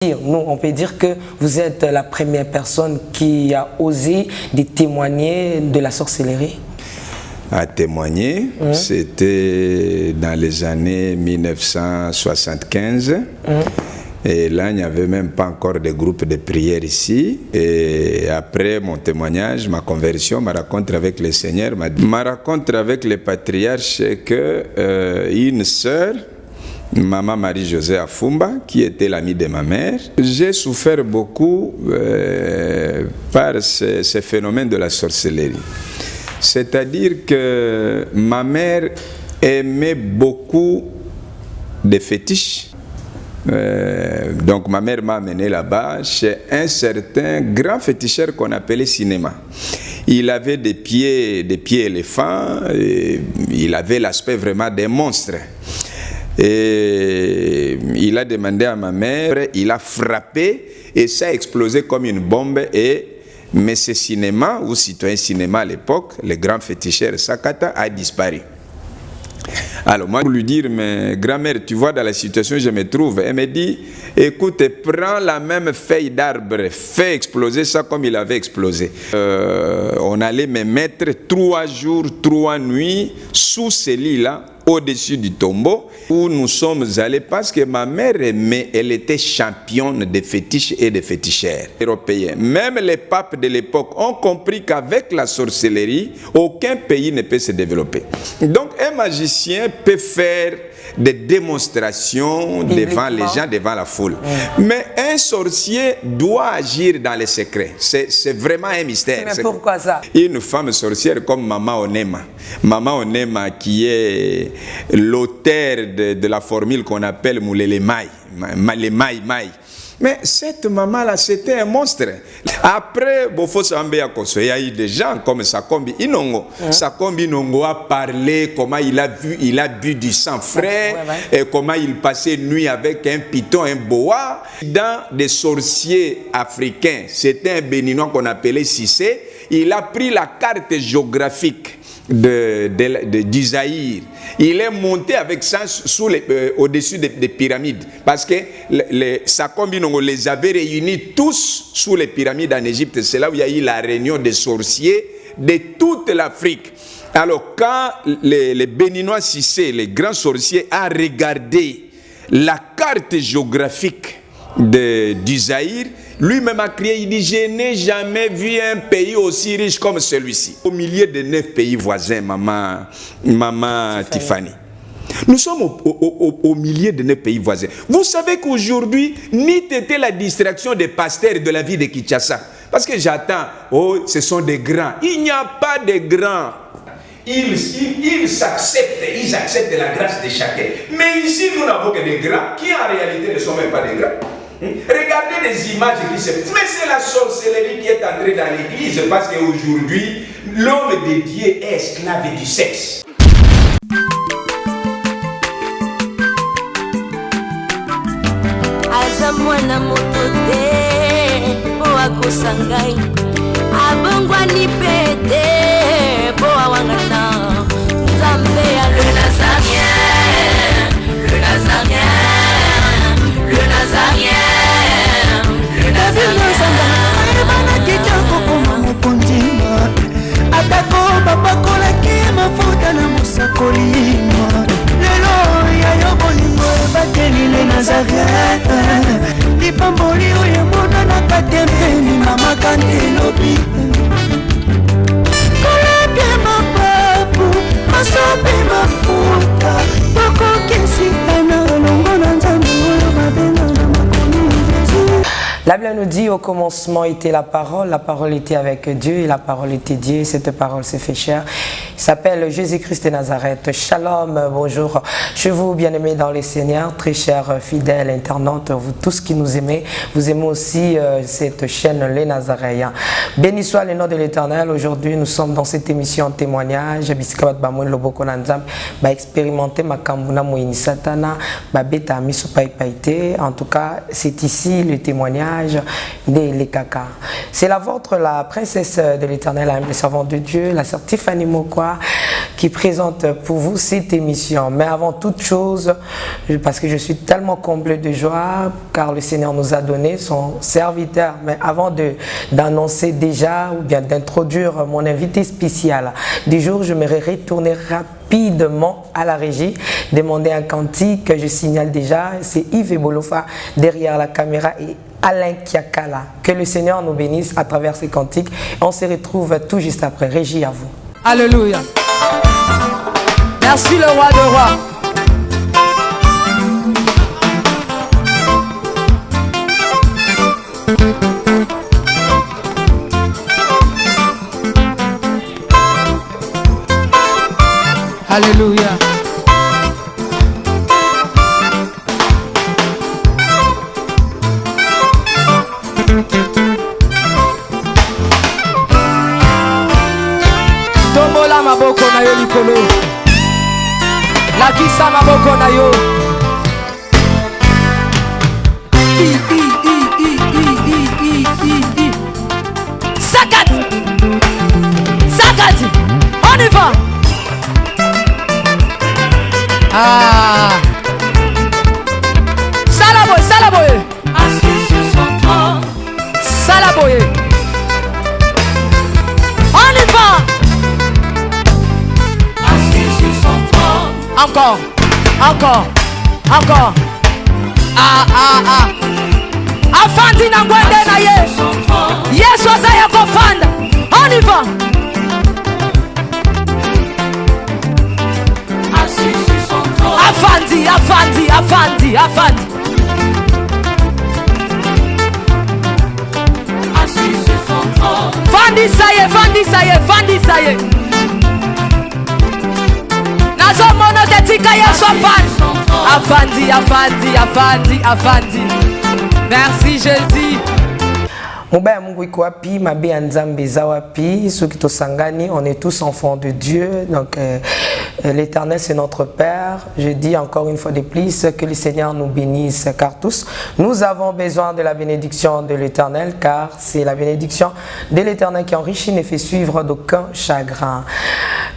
Nous, on peut dire que vous êtes la première personne qui a osé de témoigner de la sorcellerie. À témoigner, c'était dans les années 1975. Et là, il n'y avait même pas encore de groupe de prière ici. Et après mon témoignage, ma conversion, ma rencontre avec le Seigneur, ma rencontre avec le patriarche, c'est que une sœur, Maman Marie-Josée Afumba, qui était l'amie de ma mère. J'ai souffert beaucoup par ce phénomène de la sorcellerie. C'est-à-dire que ma mère aimait beaucoup des fétiches. Donc ma mère m'a amené là-bas chez un certain grand féticheur qu'on appelait Cinéma. Il avait des pieds éléphants, et il avait l'aspect vraiment des monstres. Et il a demandé à ma mère, il a frappé et ça a explosé comme une bombe. Mais ce cinéma, ou citoyen cinéma à l'époque, le grand féticheur Sakata, a disparu. Alors moi, pour lui dire, mais grand-mère, tu vois dans la situation où je me trouve, elle me dit, écoute, prends la même feuille d'arbre, fais exploser ça comme il avait explosé. On allait me mettre 3 jours, 3 nuits sous ce lit-là, au-dessus du tombeau, où nous sommes allés parce que ma mère aimait, elle était championne des fétiches et des féticheurs européens. Même les papes de l'époque ont compris qu'avec la sorcellerie, aucun pays ne peut se développer. Donc un magicien peut faire des démonstrations devant les gens, devant la foule. Mais un sorcier doit agir dans les secrets. C'est vraiment un mystère. Mais pourquoi ça? Une femme sorcière comme Maman Onema. Maman Onema qui est l'auteur de la formule qu'on appelle Moulele Maï. Les Maï Maï. Mais cette maman-là, c'était un monstre. Après, il y a eu des gens comme Sakombi Inongo. Sakombi Inongo a parlé comment il a bu du sang frais, et comment il passait nuit avec un python, un boa. Dans des sorciers africains, c'était un béninois qu'on appelait Cissé. Il a pris la carte géographique du Zaïre. Il est monté avec ça au-dessus des pyramides. Parce que Sakombi Nongo les avait réunis tous sous les pyramides en Égypte. C'est là où il y a eu la réunion des sorciers de toute l'Afrique. Alors quand les Béninois Cissé, les grands sorciers, a regardé la carte géographique du Zaïre, lui-même a crié, il dit, je n'ai jamais vu un pays aussi riche comme celui-ci. Au milieu de 9 pays voisins, maman Tiffany. Nous sommes au milieu de 9 pays voisins. Vous savez qu'aujourd'hui, NIT était la distraction des pasteurs de la ville de Kinshasa. Parce que j'attends, oh, ce sont des grands. Il n'y a pas de grands. Ils acceptent la grâce de chacun. Mais ici, nous n'avons que des grands qui en réalité ne sont même pas des grands. Regardez les images qui se font. Mais c'est la sorcellerie qui est entrée dans l'église parce qu'aujourd'hui, l'homme de Dieu est esclave du sexe. Azamwana motote boa kosangai abongwani pete boa wangana Nzambe ya le Nazarien, le Nazarien, le Nazarien, le Nazarien. Atako bapakolaki mafuta na mosakolima lelo yayo bolingo ebateli le Nazareth lipamboli oyo emonanaka tembeni mama kandelobi kolapie mapapu masope mafuta tokokisitana longo na Nzambe oyo babenga na makomi Jésus. La Bible nous dit au commencement était la parole était avec Dieu et la parole était Dieu et cette parole s'est fait chair. Il s'appelle Jésus-Christ de Nazareth. Shalom, bonjour. Je vous bien-aimés dans les Seigneurs, très chers fidèles internautes, vous tous qui nous aimez, vous aimez aussi cette chaîne Les Nazaréens. Béni soit le nom de l'Éternel. Aujourd'hui, nous sommes dans cette émission témoignage. Expérimenter en tout cas, c'est ici le témoignage mariage des Lekaka. C'est la vôtre, la princesse de l'Éternel, la servante de Dieu, la sœur Tiffany Mokwa, qui présente pour vous cette émission. Mais avant toute chose, parce que je suis tellement comblé de joie, car le Seigneur nous a donné son serviteur. Mais avant d'annoncer déjà, ou bien d'introduire mon invité spécial du jour, je me retourner rapidement à la régie, demander un cantique que je signale déjà. C'est Yves Bolofa derrière la caméra et Alain Kiakala. Que le Seigneur nous bénisse à travers ces cantiques. On se retrouve tout juste après. Régie, à vous. Alléluia. Merci le roi de rois. Alléluia. Tombola maboko na yo likolo. Lakisa maboko na yo. Sakat. Sakat. On y va. Ah. Salaboye, Salaboye. Assis sur son trône. Salaboye. On y va. Assis sur son trône. Encore, encore, encore. Ah, ah, ah. Afandi na ngwende na ye. Yesu azaya kofanda. On y va. Assis sur son trône. Afandi, afandi, afandi, afandi. Assis sur son trône. Fandi saye, fandi saye, fandi saye. Nazo mono tetika Yesu afandi. Afandi, afandi, afandi, afandi. Merci Jésus. Mubaya Mungu iko wapi, mabe ya Nzambe eza wapi, soki tosangani, on est tous enfants de Dieu. Donc l'Éternel c'est notre Père. Je dis encore une fois de plus que le Seigneur nous bénisse, car tous nous avons besoin de la bénédiction de l'Éternel, car c'est la bénédiction de l'Éternel qui enrichit, ne fait suivre d'aucun chagrin.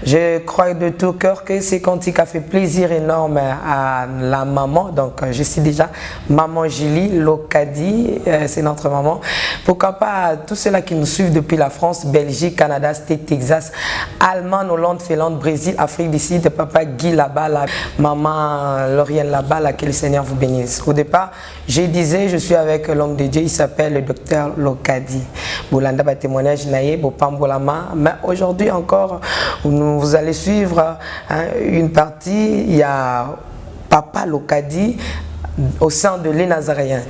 Je crois de tout cœur que ce cantique a fait plaisir énorme à la maman. Donc je suis déjà maman Julie Lokadi, c'est notre maman. Pourquoi pas à tous ceux-là qui nous suivent depuis la France, Belgique, Canada, State, Texas, Allemagne, Hollande, Finlande, Brésil, Afrique du Sud, papa Guy là-bas, maman Lauriane là-bas, que le Seigneur vous bénisse. Au départ, je disais, je suis avec l'homme de Dieu, il s'appelle le docteur Lokadi. Boulanda ba témoignage naïe, Bopambolama. Mais aujourd'hui encore, vous allez suivre une partie, il y a papa Lokadi au sein de les Nazaréens.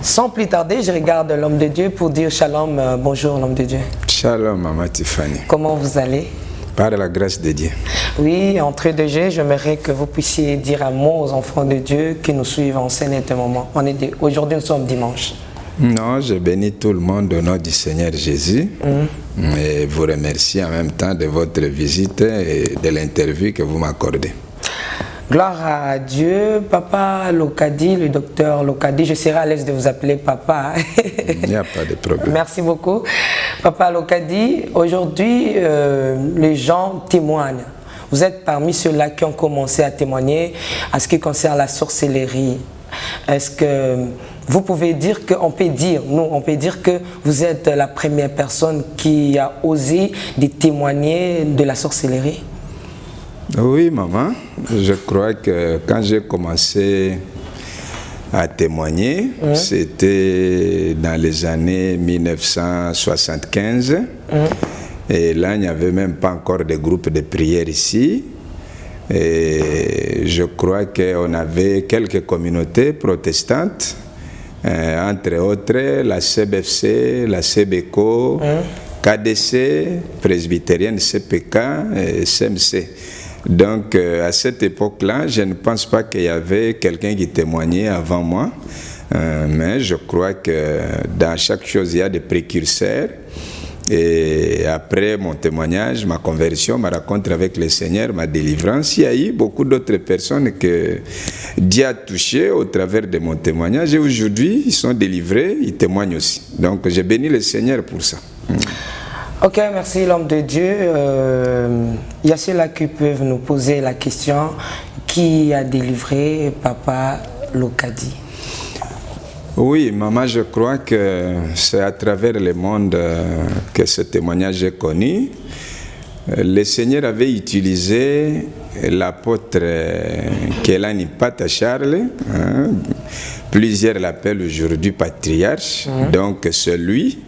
Sans plus tarder, je regarde l'homme de Dieu pour dire shalom, bonjour l'homme de Dieu. Shalom, maman Tiffany. Comment vous allez? Par la grâce de Dieu. Oui, entrée de jeu, j'aimerais que vous puissiez dire un mot aux enfants de Dieu qui nous suivent en scène et moment. Aujourd'hui, nous sommes dimanche. Non, je bénis tout le monde au nom du Seigneur Jésus et vous remercie en même temps de votre visite et de l'interview que vous m'accordez. Gloire à Dieu, papa Lokadi, le docteur Lokadi, je serai à l'aise de vous appeler papa. Il n'y a pas de problème. Merci beaucoup. Papa Lokadi, aujourd'hui, les gens témoignent. Vous êtes parmi ceux-là qui ont commencé à témoigner à ce qui concerne la sorcellerie. Est-ce que vous pouvez dire on peut dire que vous êtes la première personne qui a osé de témoigner de la sorcellerie? Oui, maman. Je crois que quand j'ai commencé à témoigner, c'était dans les années 1975. Et là, il n'y avait même pas encore de groupe de prière ici. Et je crois qu'on avait quelques communautés protestantes, entre autres la CBFC, la CBECO, KDC, presbytérienne, CPK et CMC. Donc à cette époque-là, je ne pense pas qu'il y avait quelqu'un qui témoignait avant moi, mais je crois que dans chaque chose, il y a des précurseurs. Et après mon témoignage, ma conversion, ma rencontre avec le Seigneur, ma délivrance, il y a eu beaucoup d'autres personnes que Dieu a touchées au travers de mon témoignage. Et aujourd'hui, ils sont délivrés, ils témoignent aussi. Donc, j'ai béni le Seigneur pour ça. Ok, merci l'homme de Dieu. Il y a ceux-là qui peuvent nous poser la question, qui a délivré Papa Lokadi? Oui, maman, je crois que c'est à travers le monde que ce témoignage est connu. Le Seigneur avait utilisé l'apôtre Kelani Pata Charles, hein, plusieurs l'appellent aujourd'hui patriarche, donc celui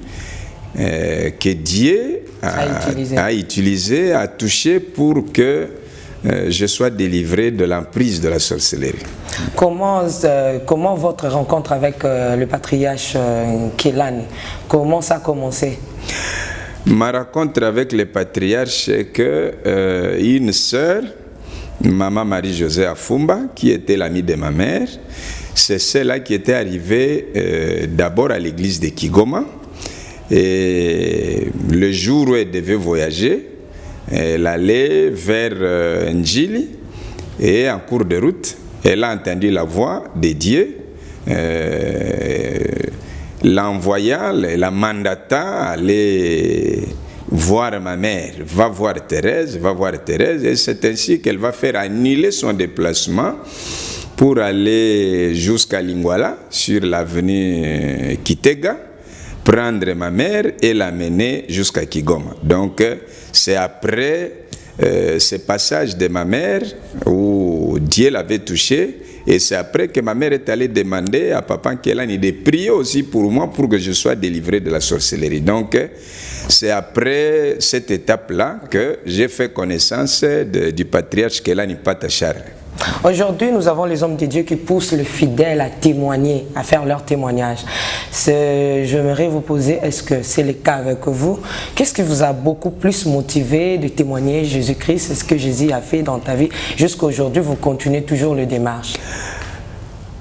que Dieu a utilisé, a touché pour que je sois délivré de l'emprise de la sorcellerie. Comment votre rencontre avec le patriarche Kelani, comment ça a commencé? Ma rencontre avec le patriarche, c'est que une sœur, maman Marie-Josée Afumba, qui était l'amie de ma mère, c'est celle-là qui était arrivée d'abord à l'église de Kigoma. Et le jour où elle devait voyager, elle allait vers Njili et en cours de route, elle a entendu la voix de Dieu, l'envoyant, la mandata à aller voir ma mère. Va voir Thérèse, et c'est ainsi qu'elle va faire annuler son déplacement pour aller jusqu'à Lingwala, sur l'avenue Kitega, prendre ma mère et l'amener jusqu'à Kigoma. Donc, c'est après ce passage de ma mère où Dieu l'avait touché, et c'est après que ma mère est allée demander à Papa Kelani de prier aussi pour moi pour que je sois délivré de la sorcellerie. Donc, c'est après cette étape-là que j'ai fait connaissance du patriarche Kelani Pata Charles. Aujourd'hui, nous avons les hommes de Dieu qui poussent les fidèles à témoigner, à faire leur témoignage. J'aimerais vous poser, est-ce que c'est le cas avec vous? Qu'est-ce qui vous a beaucoup plus motivé de témoigner Jésus-Christ? C'est ce que Jésus a fait dans ta vie. Jusqu'à aujourd'hui, vous continuez toujours le démarche.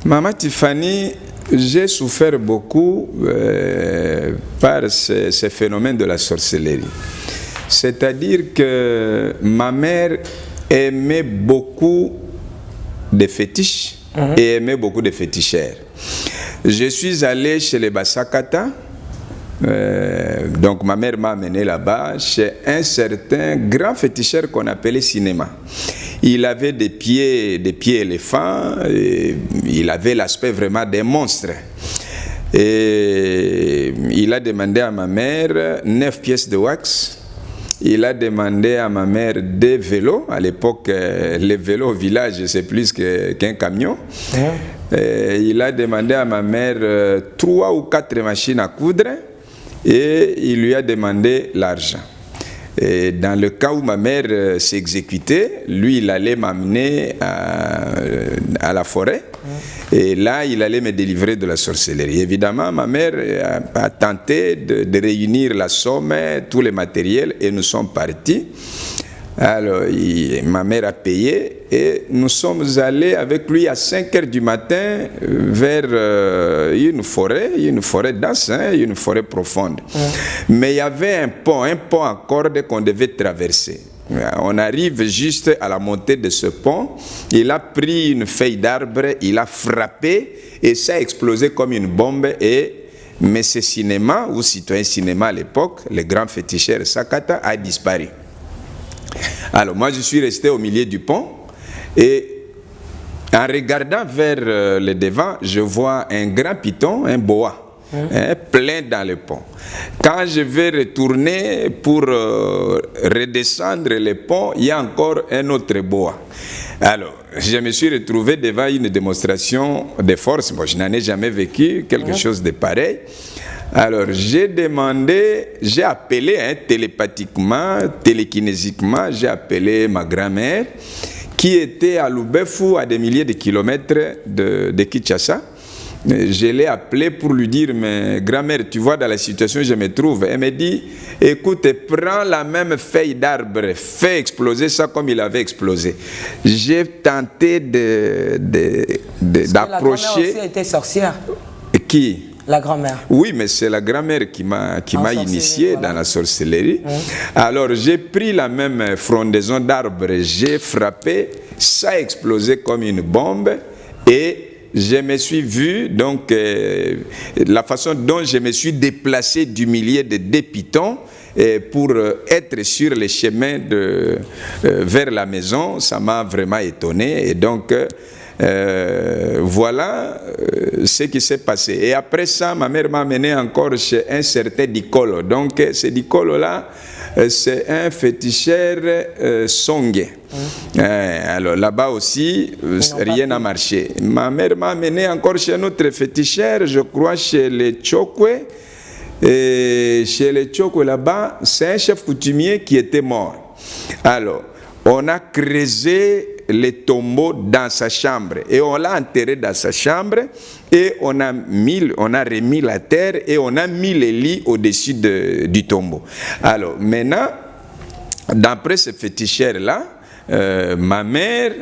Maman Tiffany, j'ai souffert beaucoup par ce phénomène de la sorcellerie. C'est-à-dire que ma mère aimait beaucoup de fétiches et aimait beaucoup de féticheurs. Je suis allé chez les Basakata, donc ma mère m'a amené là-bas chez un certain grand féticheur qu'on appelait Cinéma. Il avait des pieds éléphants, et il avait l'aspect vraiment d'un monstre. Et il a demandé à ma mère 9 pièces de wax. Il a demandé à ma mère des vélos. À l'époque, les vélos au village, c'est plus qu'un camion. Il a demandé à ma mère 3 ou 4 machines à coudre et il lui a demandé l'argent. Et dans le cas où ma mère s'exécutait, lui, il allait m'amener à la forêt. Et là, il allait me délivrer de la sorcellerie. Évidemment, ma mère a tenté de réunir la somme, tous les matériels, et nous sommes partis. Alors, ma mère a payé et nous sommes allés avec lui à 5 h du matin vers une forêt dense, une forêt profonde. Mais il y avait un pont en corde qu'on devait traverser. On arrive juste à la montée de ce pont, il a pris une feuille d'arbre, il a frappé et ça a explosé comme une bombe. Et M. Cinéma, ou citoyen Cinéma à l'époque, le grand féticheur Sakata, a disparu. Alors moi je suis resté au milieu du pont et en regardant vers le devant, je vois un grand python, un boa. Plein dans le pont. Quand je vais retourner pour redescendre le pont, il y a encore un autre boa. Alors, je me suis retrouvé devant une démonstration de force. Bon, je n'en ai jamais vécu quelque chose de pareil. Alors, j'ai appelé télépathiquement, télékinésiquement, j'ai appelé ma grand-mère qui était à Lubefu, à des milliers de kilomètres de Kinshasa. Je l'ai appelé pour lui dire, mais grand-mère, tu vois dans la situation où je me trouve. Elle me dit, écoute, prends la même feuille d'arbre, fais exploser ça comme il avait explosé. J'ai tenté d'approcher. La grand-mère aussi était sorcière. Qui? La grand-mère. Oui, mais c'est la grand-mère qui m'a initié voilà. dans la sorcellerie. Alors, j'ai pris la même frondaison d'arbre, j'ai frappé, ça a explosé comme une bombe et je me suis vu, donc, la façon dont je me suis déplacé du milieu de 2 pitons pour être sur les chemins vers la maison, ça m'a vraiment étonné. Et donc, voilà ce qui s'est passé. Et après ça, ma mère m'a amené encore chez un certain Dicolo. Donc, ce Dicolo-là, c'est un féticheur songué. Alors là-bas aussi, rien n'a marché. Ma mère m'a amené encore chez notre féticheur, je crois chez les Chokwe. Et chez les Chokwe là-bas, c'est un chef coutumier qui était mort. Alors, on a creusé les tombeaux dans sa chambre et on l'a enterré dans sa chambre et on a remis la terre et on a mis les lits au-dessus du tombeau. Alors maintenant, d'après ce féticheur-là, ma mère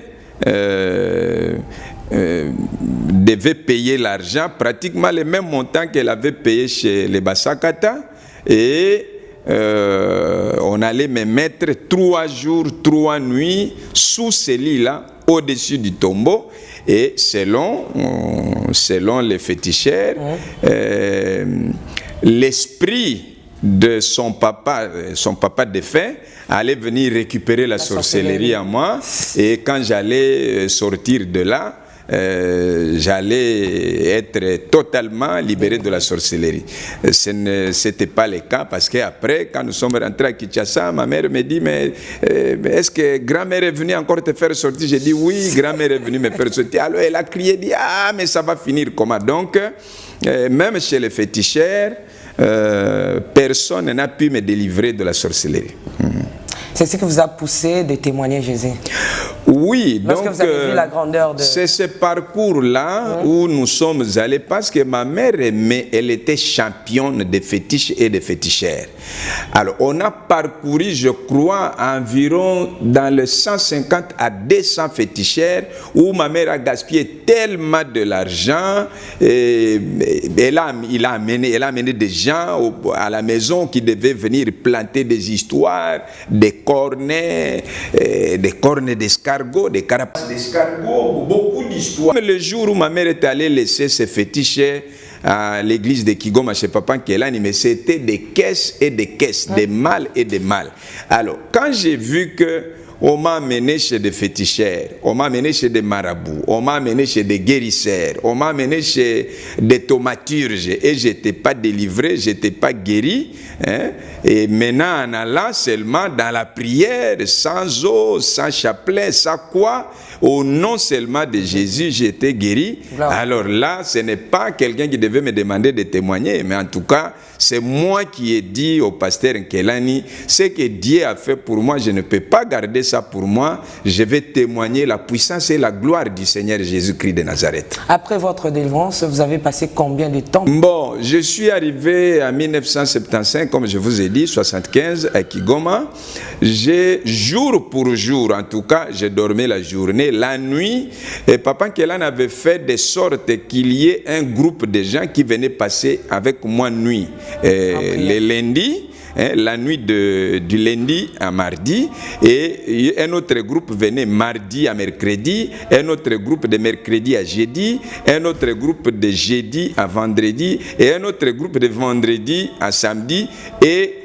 devait payer l'argent, pratiquement le même montant qu'elle avait payé chez les Bassakata, et on allait me mettre 3 jours, 3 nuits sous ces lits-là, au-dessus du tombeau. Et selon les féticheurs, l'esprit de son papa défunt allait venir récupérer la sorcellerie à moi. Et quand j'allais sortir de là, j'allais être totalement libéré de la sorcellerie. Ce n'était pas le cas parce qu'après, quand nous sommes rentrés à Kinshasa, ma mère me dit, mais est-ce que grand-mère est venue encore te faire sortir? J'ai dit oui, grand-mère est venue me faire sortir. Alors elle a crié, dit, ah, mais ça va finir comment? Donc, même chez les féticheurs, personne n'a pu me délivrer de la sorcellerie. C'est ce qui vous a poussé de témoigner Jésus. Oui, lorsque donc vous avez vu la grandeur de... c'est ce parcours-là où nous sommes allés parce que ma mère aimait, elle était championne des fétiches et des féticheurs. Alors, on a parcouru, je crois, environ dans les 150 à 200 féticheurs où ma mère a gaspillé tellement de l'argent. Elle a amené des gens à la maison qui devaient venir planter des histoires, des cornets d'escargots, des carapaces d'escargots, beaucoup d'histoires. Le jour où ma mère est allée laisser ses fétiches à l'église de Kigoma chez Papa Nkelani, mais c'était des caisses et des caisses, des malles et des malles. Alors, quand j'ai vu que on m'a amené chez des féticheurs, on m'a amené chez des marabouts, on m'a amené chez des guérisseurs, on m'a amené chez des thaumaturges et je n'étais pas délivré, je n'étais pas guéri. Hein? Et maintenant, en allant seulement dans la prière, sans eau, sans chapelet, sans quoi, au nom seulement de Jésus, j'étais guéri. Bravo. Alors là, ce n'est pas quelqu'un qui devait me demander de témoigner, mais en tout cas, c'est moi qui ai dit au pasteur Nkelani, ce que Dieu a fait pour moi, je ne peux pas garder ça pour moi, je vais témoigner la puissance et la gloire du Seigneur Jésus-Christ de Nazareth. Après votre délivrance, vous avez passé combien de temps? Bon, je suis arrivé en 1975, comme je vous ai dit, 75 à Kigoma. Jour pour jour, en tout cas, j'ai dormi la journée, la nuit, et Papa Nkelani avait fait de sorte qu'il y ait un groupe de gens qui venaient passer avec moi nuit. Les lundis, la nuit du lundi à mardi, et un autre groupe venait mardi à mercredi, un autre groupe de mercredi à jeudi, un autre groupe de jeudi à vendredi, et un autre groupe de vendredi à samedi, et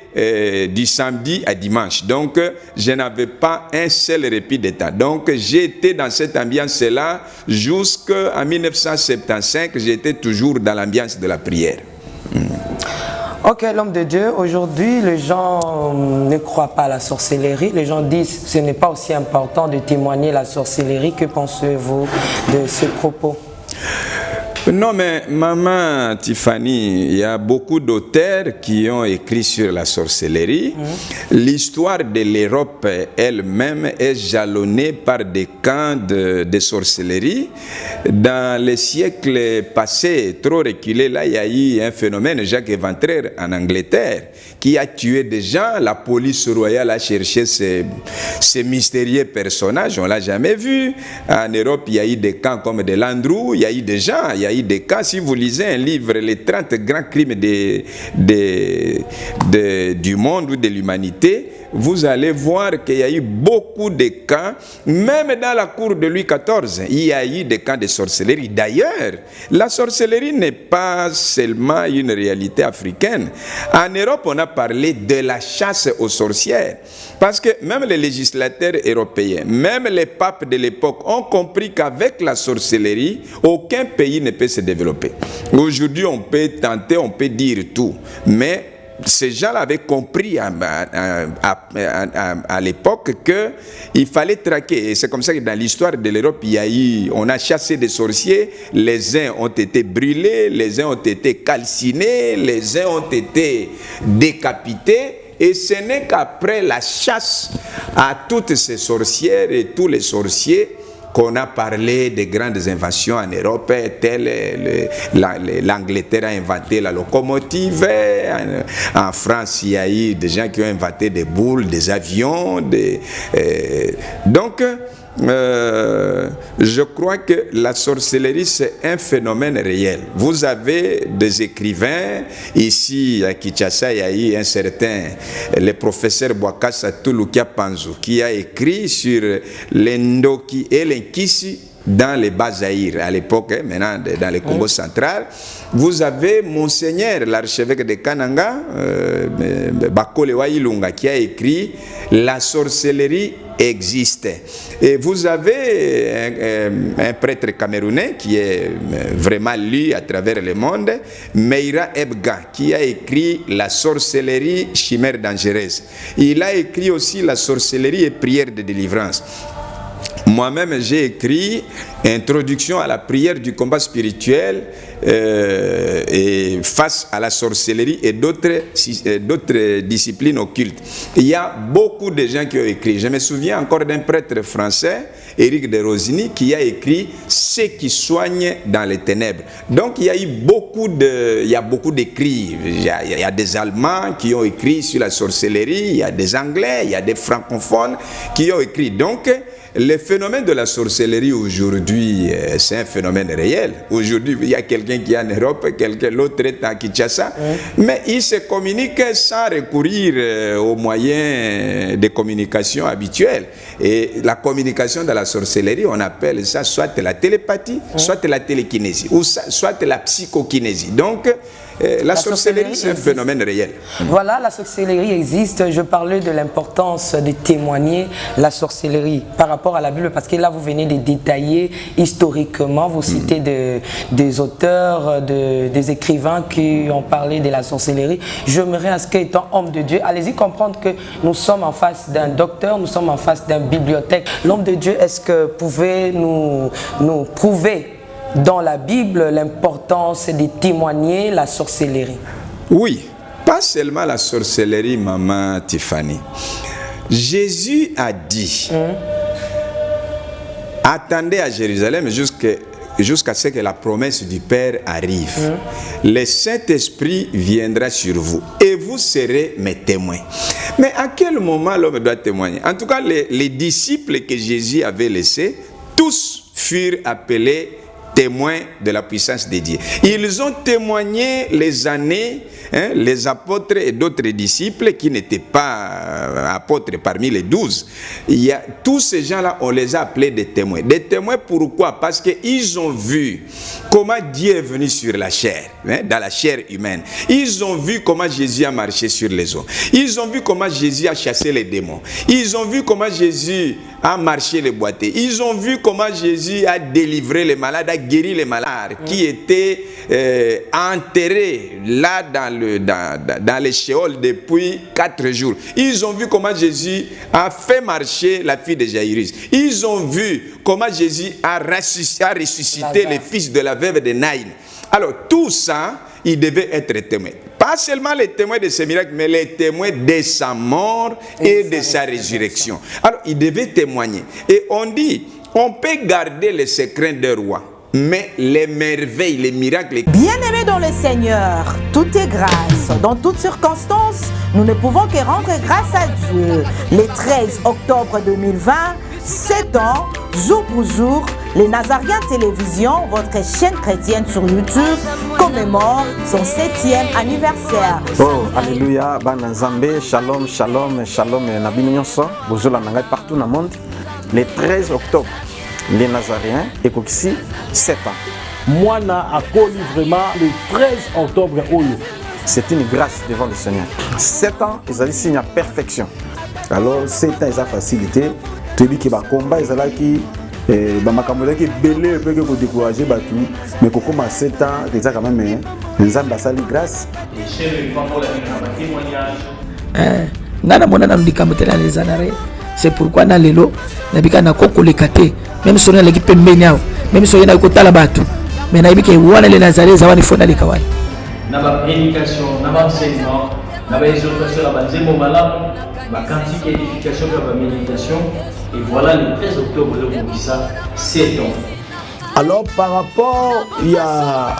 du samedi à dimanche. Donc, je n'avais pas un seul répit de temps. Donc, j'étais dans cette ambiance-là jusqu'en 1975, j'étais toujours dans l'ambiance de la prière. Ok, l'homme de Dieu, aujourd'hui, les gens ne croient pas à la sorcellerie. Les gens disent que ce n'est pas aussi important de témoigner la sorcellerie. Que pensez-vous de ce propos? Non, mais maman Tiffany, il y a beaucoup d'auteurs qui ont écrit sur la sorcellerie. L'histoire de l'Europe elle-même est jalonnée par des camps de sorcellerie. Dans les siècles passés, trop reculés, là, il y a eu un phénomène, Jacques Éventreur en Angleterre, qui a tué des gens. La police royale a cherché ces mystérieux personnages, on ne l'a jamais vu. En Europe, il y a eu des camps comme de Landru, il y a eu des gens, il y a eu eu des cas. Si vous lisez un livre, les 30 grands crimes du monde ou de l'humanité, vous allez voir qu'il y a eu beaucoup de cas, même dans la cour de Louis XIV, il y a eu des cas de sorcellerie. D'ailleurs, la sorcellerie n'est pas seulement une réalité africaine. En Europe, on a parlé de la chasse aux sorcières. Parce que même les législateurs européens, même les papes de l'époque ont compris qu'avec la sorcellerie, aucun pays ne peut se développer. Aujourd'hui, on peut tenter, on peut dire tout, mais ces gens-là avaient compris à l'époque qu'il fallait traquer. Et c'est comme ça que dans l'histoire de l'Europe, on a chassé des sorciers. Les uns ont été brûlés, les uns ont été calcinés, les uns ont été décapités. Et ce n'est qu'après la chasse à toutes ces sorcières et tous les sorciers qu'on a parlé des grandes inventions en Europe, telles l'Angleterre a inventé la locomotive, en France il y a eu des gens qui ont inventé des boules, des avions, donc je crois que la sorcellerie c'est un phénomène réel. Vous avez des écrivains, ici à Kinshasa il y a eu un certain, le professeur Bwakassa Tulukia Panzo, qui a écrit sur l'Endoki et l'Enkisi dans les Bas-Zaïre, à l'époque, maintenant dans le Congo central. Vous avez Monseigneur, l'archevêque de Kananga, Bakole Wailunga, qui a écrit « La sorcellerie existe ». Et vous avez un prêtre camerounais qui est vraiment lu à travers le monde, Meira Ebga, qui a écrit « La sorcellerie, chimère dangereuse ». Il a écrit aussi « La sorcellerie et prière de délivrance ». Moi-même, j'ai écrit Introduction à la prière du combat spirituel et face à la sorcellerie et d'autres disciplines occultes. Il y a beaucoup de gens qui ont écrit. Je me souviens encore d'un prêtre français, Éric de Rosigny, qui a écrit Ceux qui soignent dans les ténèbres. Donc il y a eu beaucoup d'écrits. Il y a des Allemands qui ont écrit sur la sorcellerie, il y a des Anglais, il y a des francophones qui ont écrit. Donc le phénomène de la sorcellerie aujourd'hui, c'est un phénomène réel. Aujourd'hui, il y a quelqu'un qui est en Europe, l'autre est à Kinshasa, mais il se communique sans recourir aux moyens de communication habituels. Et la communication de la sorcellerie, on appelle ça soit la télépathie, soit la télékinésie, ou soit la psychokinésie. Donc, la sorcellerie, c'est un phénomène réel. Voilà, la sorcellerie existe. Je parlais de l'importance de témoigner la sorcellerie par rapport à la Bible, parce que là, vous venez de détailler historiquement, vous citez des auteurs, des écrivains qui ont parlé de la sorcellerie. J'aimerais à ce qu'étant homme de Dieu, allez-y comprendre que nous sommes en face d'un docteur, nous sommes en face d'une bibliothèque. L'homme de Dieu, est-ce que vous pouvez nous prouver dans la Bible l'importance de témoigner la sorcellerie? Oui, pas seulement la sorcellerie, maman Tiffany. Jésus a dit attendez à Jérusalem jusqu'à ce que la promesse du Père arrive. Le Saint-Esprit viendra sur vous et vous serez mes témoins. Mais à quel moment l'homme doit témoigner? En tout cas, les disciples que Jésus avait laissés, tous furent appelés témoins de la puissance de Dieu. Ils ont témoigné les années, les apôtres et d'autres disciples qui n'étaient pas apôtres parmi les 12. Tous ces gens-là, on les a appelés des témoins. Des témoins pourquoi? Parce qu'ils ont vu comment Dieu est venu sur la chair, dans la chair humaine. Ils ont vu comment Jésus a marché sur les eaux. Ils ont vu comment Jésus a chassé les démons. Ils ont vu comment Jésus a marché les boiteux. Ils ont vu comment Jésus a délivré les malades, a guéri les malades qui étaient enterrés là dans les Sheol depuis 4 jours. Ils ont vu comment Jésus a fait marcher la fille de Jairus. Ils ont vu comment Jésus a ressuscité les fils de la veuve de Naïn. Alors tout ça, ils devaient être témoins. Pas seulement les témoins de ces miracles, mais les témoins de sa mort et de sa résurrection. Alors, ils devaient témoigner. Et on dit, on peut garder les secrets d'un roi, mais les merveilles, les miracles... Bien-aimés dans le Seigneur, tout est grâce. Dans toutes circonstances, nous ne pouvons que rendre grâce à Dieu. Le 13 octobre 2020, 7 ans, jour pour jour, Les Nazariens Télévision, votre chaîne chrétienne sur YouTube, commémore son 7e anniversaire. Oh, alléluia, Bana Nzambe, shalom, shalom, shalom, Nabini Nyonso, Bozola Nangai partout dans le monde. Le 13 octobre, les Nazariens, Ekokisi, 7 ans. Moi, a connu vraiment le 13 octobre. C'est une grâce devant le Seigneur. 7 ans, ils allaient signer à perfection. Alors, 7 ans, ils ont facilité. Celui qui va combattre, ils allaient bamakambola ki belé peut que décourager batu mais ko comme 7 ans déjà quand même nzamba sali grâce ngana mona na ndikambo tela les anare c'est pourquoi na lelo na bika na kokoleka te même sona leki pembeni yao même sona na kotala batu mais na bika wana les nazaré zawani fona le kawai na ba prédication na ba enseignement na ba exhortation na ba nzembo malamu ba cantique édification na ba méditation. Et voilà le 13 octobre de Bongisa, 7 ans. Alors par rapport, il y a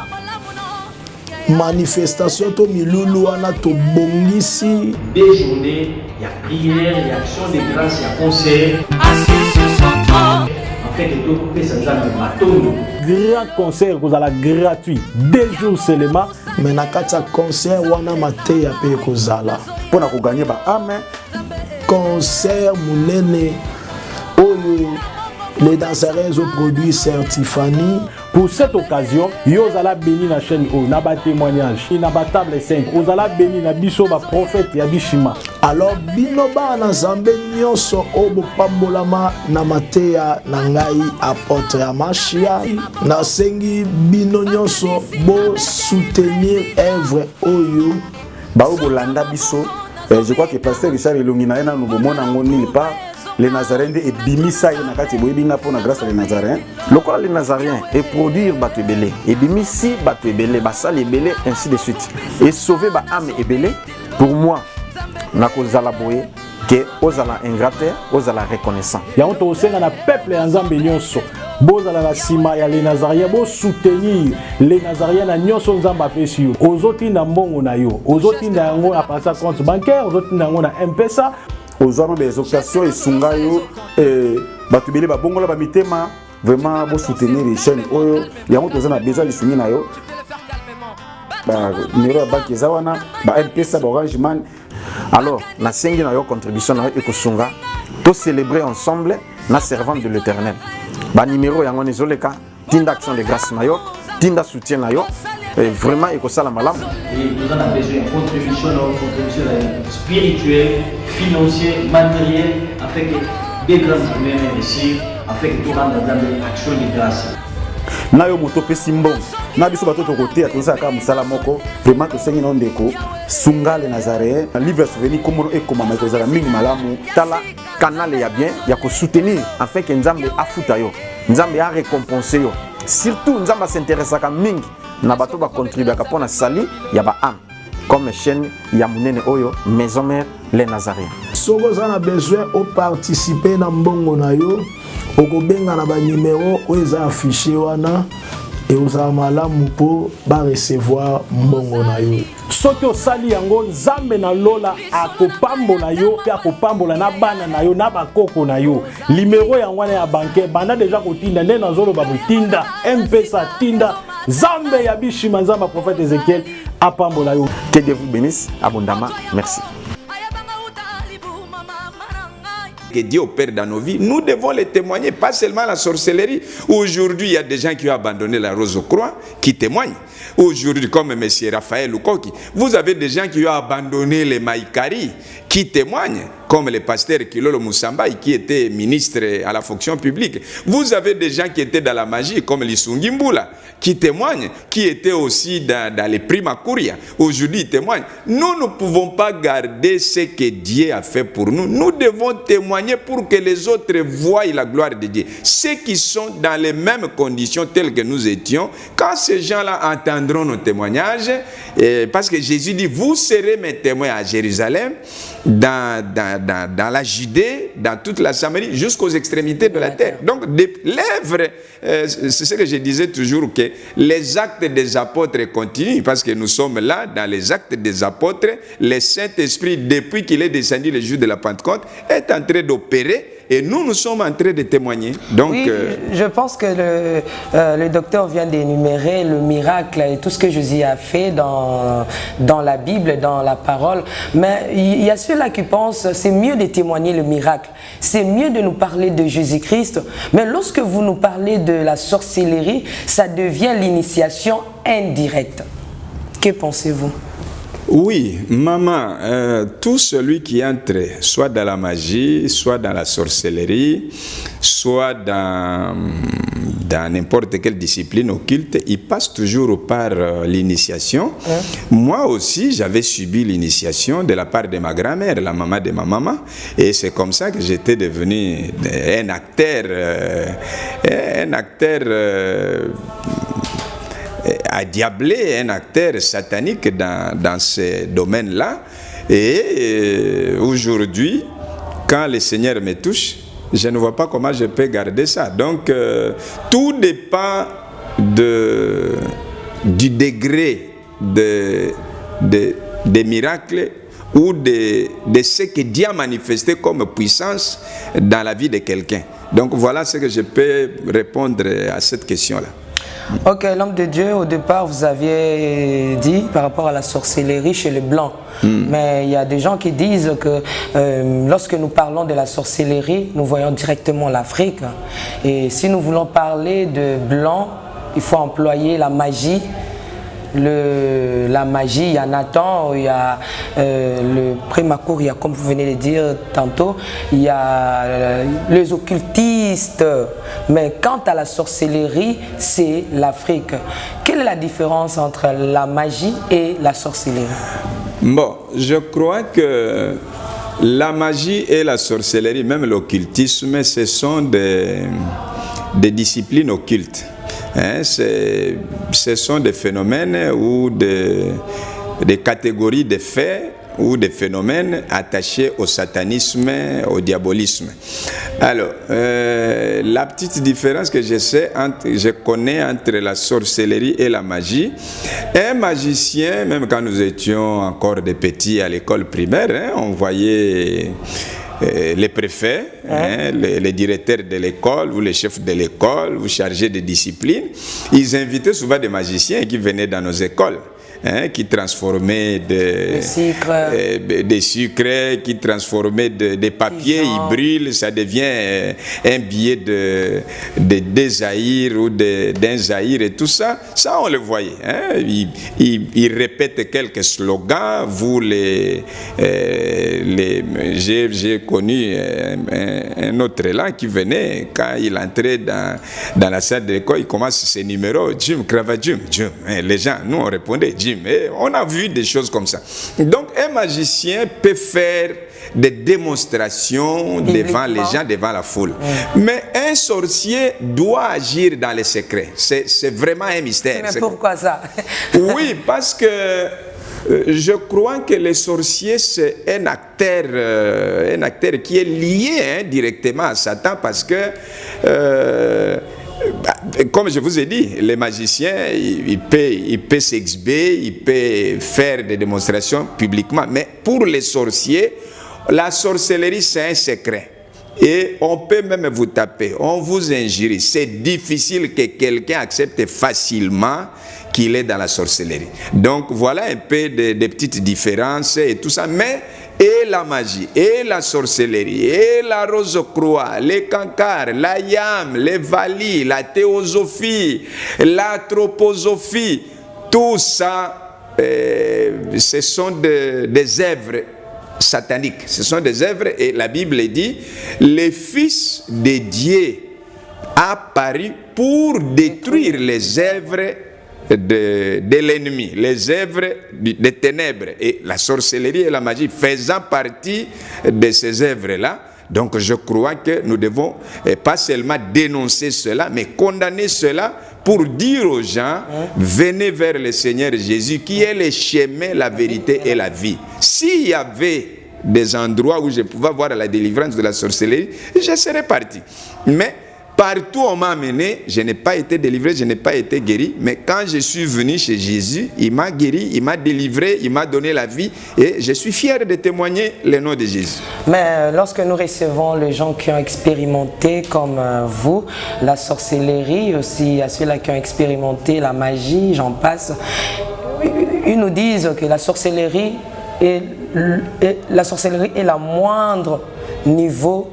manifestation to milulu wana to bongisi. Des journées, il y a prière, il y a action de grâce, il y a concert. Assis sur son trône. En fait, de tout couper ça de bateau. Grand concert, vous allez gratuit, 2 jours seulement. Mais na kata concert wana mate ya pe kozala. Pour na ko gagner ba amen. Concert munene. Les Nazariens ont produit Certifani. Pour cette occasion, vous allez bénir la chaîne, vous allez témoignage, vous allez table 5, vous allez bénir la biso, la prophète, ya bishima. Alors, binoba na zambe nyonso obo pambolama na mateya na ngai apôtre ya machia na sengi bino nyonso bo soutenir œuvre oyo ba obolanda biso. Je crois que pasteur Richard Elongina na nubomona ngoni pas les Nazariens et bimisa na kati boyebinga pour na grâce les Nazariens. Lokola les Nazariens et produire bato ebele et bimisi bato ebele basali ebele ainsi de suite et sauver ba âme ebele. Pour moi na kozala boye que ozala ingrate ozala reconnaissant. Ya on to senga na peuple ya Nzambe nyonso bozala na sima ya les Nazariens bo soutenir les Nazariens na nyonso Nzambe apesi yo ozotinda mbongo na yo ozotinda yango na pasa compte bancaire ozotinda yango na M-Pesa aux hommes des occasions et sungayo batubele ba bongola ba mitema vraiment bo soutenir les chaînes oyo yango tozana besoin de soutenir na yo ba numéro ba kezawana ba M-Pesa ba Orange Man. Alors na sengi na yo contribution na yo ekosunga to célébrer ensemble na servant de l'Éternel ba numéro yango nezoleka tinda action de grâce na yo tinda soutien na yo vraiment ekosala malamu. Et nous en avons besoin de contribution spirituelle, financière, matérielle, afin que des grandes journées réussissent, afin que tout le monde ait action de grâce. Na yo moto pesi mbongo na biso bato to côté atoza ka musala moko vraiment to sengi na ndeko sunga les Nazariens livre souvenir comme et comme makozala mingi malamu tala canal ya bien ya ko soutenir afin que Nzambe afuta yo Nzambe a récompenser yo surtout Nzambe s'intéresse à mingi na bato ba contribuer ka pona sali ya ba âme comme chaîne ya munene oyo maison mère les Nazariens. Soko za na besoin au participer na mbongo na yo okobenga na ba numéro oyo eza affiché wana et ozala malamu po ba recevoir mbongo na yo. Soki osali yango Nzambe na lola akopambola yo pe akopambola na bana na yo na bakoko na yo. Numéro yango na ya banque bana déjà kotinda nde nazolo ba botinda M-Pesa tinda Nzambe ya bishima Nzambe prophète Ézéchiel apambola yo. Que Dieu vous bénisse abondamment. Merci. Que Dieu opère dans nos vies, nous devons les témoigner, pas seulement la sorcellerie. Aujourd'hui, il y a des gens qui ont abandonné la rose aux croix, qui témoignent. Aujourd'hui, comme M. Raphaël Lukoki, vous avez des gens qui ont abandonné les Maïkari, qui témoignent, comme le pasteur Kilolo Moussambaï, qui était ministre à la fonction publique. Vous avez des gens qui étaient dans la magie, comme Lissungi Mbula, qui témoignent, qui étaient aussi dans les Prima Curia. Aujourd'hui, ils témoignent. Nous ne pouvons pas garder ce que Dieu a fait pour nous. Nous devons témoigner pour que les autres voient la gloire de Dieu. Ceux qui sont dans les mêmes conditions telles que nous étions, quand ces gens-là entendront nos témoignages, parce que Jésus dit, vous serez mes témoins à Jérusalem, dans la Judée, dans toute la Samarie, jusqu'aux extrémités de la terre. Donc, l'œuvre, c'est ce que je disais toujours, que les actes des apôtres continuent, parce que nous sommes là, dans les actes des apôtres, le Saint-Esprit, depuis qu'il est descendu le jour de la Pentecôte, est en train d'opérer et nous sommes en train de témoigner. Donc, oui, je pense que le docteur vient d'énumérer le miracle et tout ce que Jésus a fait dans la Bible, dans la parole. Mais il y a ceux-là qui pensent que c'est mieux de témoigner le miracle. C'est mieux de nous parler de Jésus-Christ. Mais lorsque vous nous parlez de la sorcellerie, ça devient l'initiation indirecte. Que pensez-vous? Oui, maman, tout celui qui entre soit dans la magie, soit dans la sorcellerie, soit dans n'importe quelle discipline occulte, il passe toujours par l'initiation. Moi aussi, j'avais subi l'initiation de la part de ma grand-mère, la maman de ma maman, et c'est comme ça que j'étais devenu un acteur diablé, un acteur satanique dans ce domaine-là. Et aujourd'hui, quand le Seigneur me touche, je ne vois pas comment je peux garder ça. Donc, tout dépend du degré des miracles ou de ce que Dieu a manifesté comme puissance dans la vie de quelqu'un. Donc, voilà ce que je peux répondre à cette question-là. Ok, l'homme de Dieu, au départ, vous aviez dit par rapport à la sorcellerie chez les Blancs. Mais il y a des gens qui disent que lorsque nous parlons de la sorcellerie, nous voyons directement l'Afrique. Et si nous voulons parler de Blancs, il faut employer la magie. La magie, il y a Nathan, il y a le Prémacour, il y a, comme vous venez de dire tantôt, il y a les occultistes. Mais quant à la sorcellerie, c'est l'Afrique. Quelle est la différence entre la magie et la sorcellerie? Bon, je crois que la magie et la sorcellerie, même l'occultisme, ce sont des disciplines occultes. Ce sont des phénomènes ou des catégories de faits ou des phénomènes attachés au satanisme, au diabolisme. Alors, la petite différence que je connais entre la sorcellerie et la magie, un magicien, même quand nous étions encore des petits à l'école primaire, on voyait les préfets, les directeurs de l'école ou les chefs de l'école ou chargés de discipline, ils invitaient souvent des magiciens qui venaient dans nos écoles. Qui transformaient des sucres, qui transformaient des papiers, ils brûlent, ça devient un billet de Zaïre ou d'un Zaïre et tout ça. Ça, on le voyait. Ils répètent quelques slogans. J'ai connu un autre là qui venait, quand il entrait dans la salle de l'école, il commence ses numéros, Jim, cravate Jim, Jim. Les gens, nous, on répondait, Jim. Et on a vu des choses comme ça. Donc, un magicien peut faire des démonstrations devant les gens, devant la foule. Mais un sorcier doit agir dans les secrets. C'est vraiment un mystère. Mais pourquoi ça? Oui, parce que je crois que le sorcier, c'est un acteur qui est lié directement à Satan, parce que comme je vous ai dit, les magiciens, ils peuvent s'exhiber, ils peuvent faire des démonstrations publiquement. Mais pour les sorciers, la sorcellerie, c'est un secret. Et on peut même vous taper, on vous injure. C'est difficile que quelqu'un accepte facilement qu'il est dans la sorcellerie. Donc voilà un peu des petites différences et tout ça. Mais et la magie, et la sorcellerie, et la rose-croix, les cancars, la yam, les valis, la théosophie, la troposophie, tout ça, ce sont des œuvres sataniques. Ce sont des œuvres, et la Bible dit, le Fils de Dieu a apparu pour détruire les œuvres de l'ennemi, les œuvres des ténèbres, et la sorcellerie et la magie faisant partie de ces œuvres-là. Donc je crois que nous devons pas seulement dénoncer cela, mais condamner cela pour dire aux gens, venez vers le Seigneur Jésus qui est le chemin, la vérité et la vie. S'il y avait des endroits où je pouvais voir la délivrance de la sorcellerie, je serais parti. Mais Partout où on m'a amené, je n'ai pas été délivré, je n'ai pas été guéri. Mais quand je suis venu chez Jésus, il m'a guéri, il m'a délivré, il m'a donné la vie. Et je suis fier de témoigner le nom de Jésus. Mais lorsque nous recevons les gens qui ont expérimenté comme vous, la sorcellerie, aussi à ceux-là qui ont expérimenté la magie, j'en passe, ils nous disent que la sorcellerie est la moindre niveau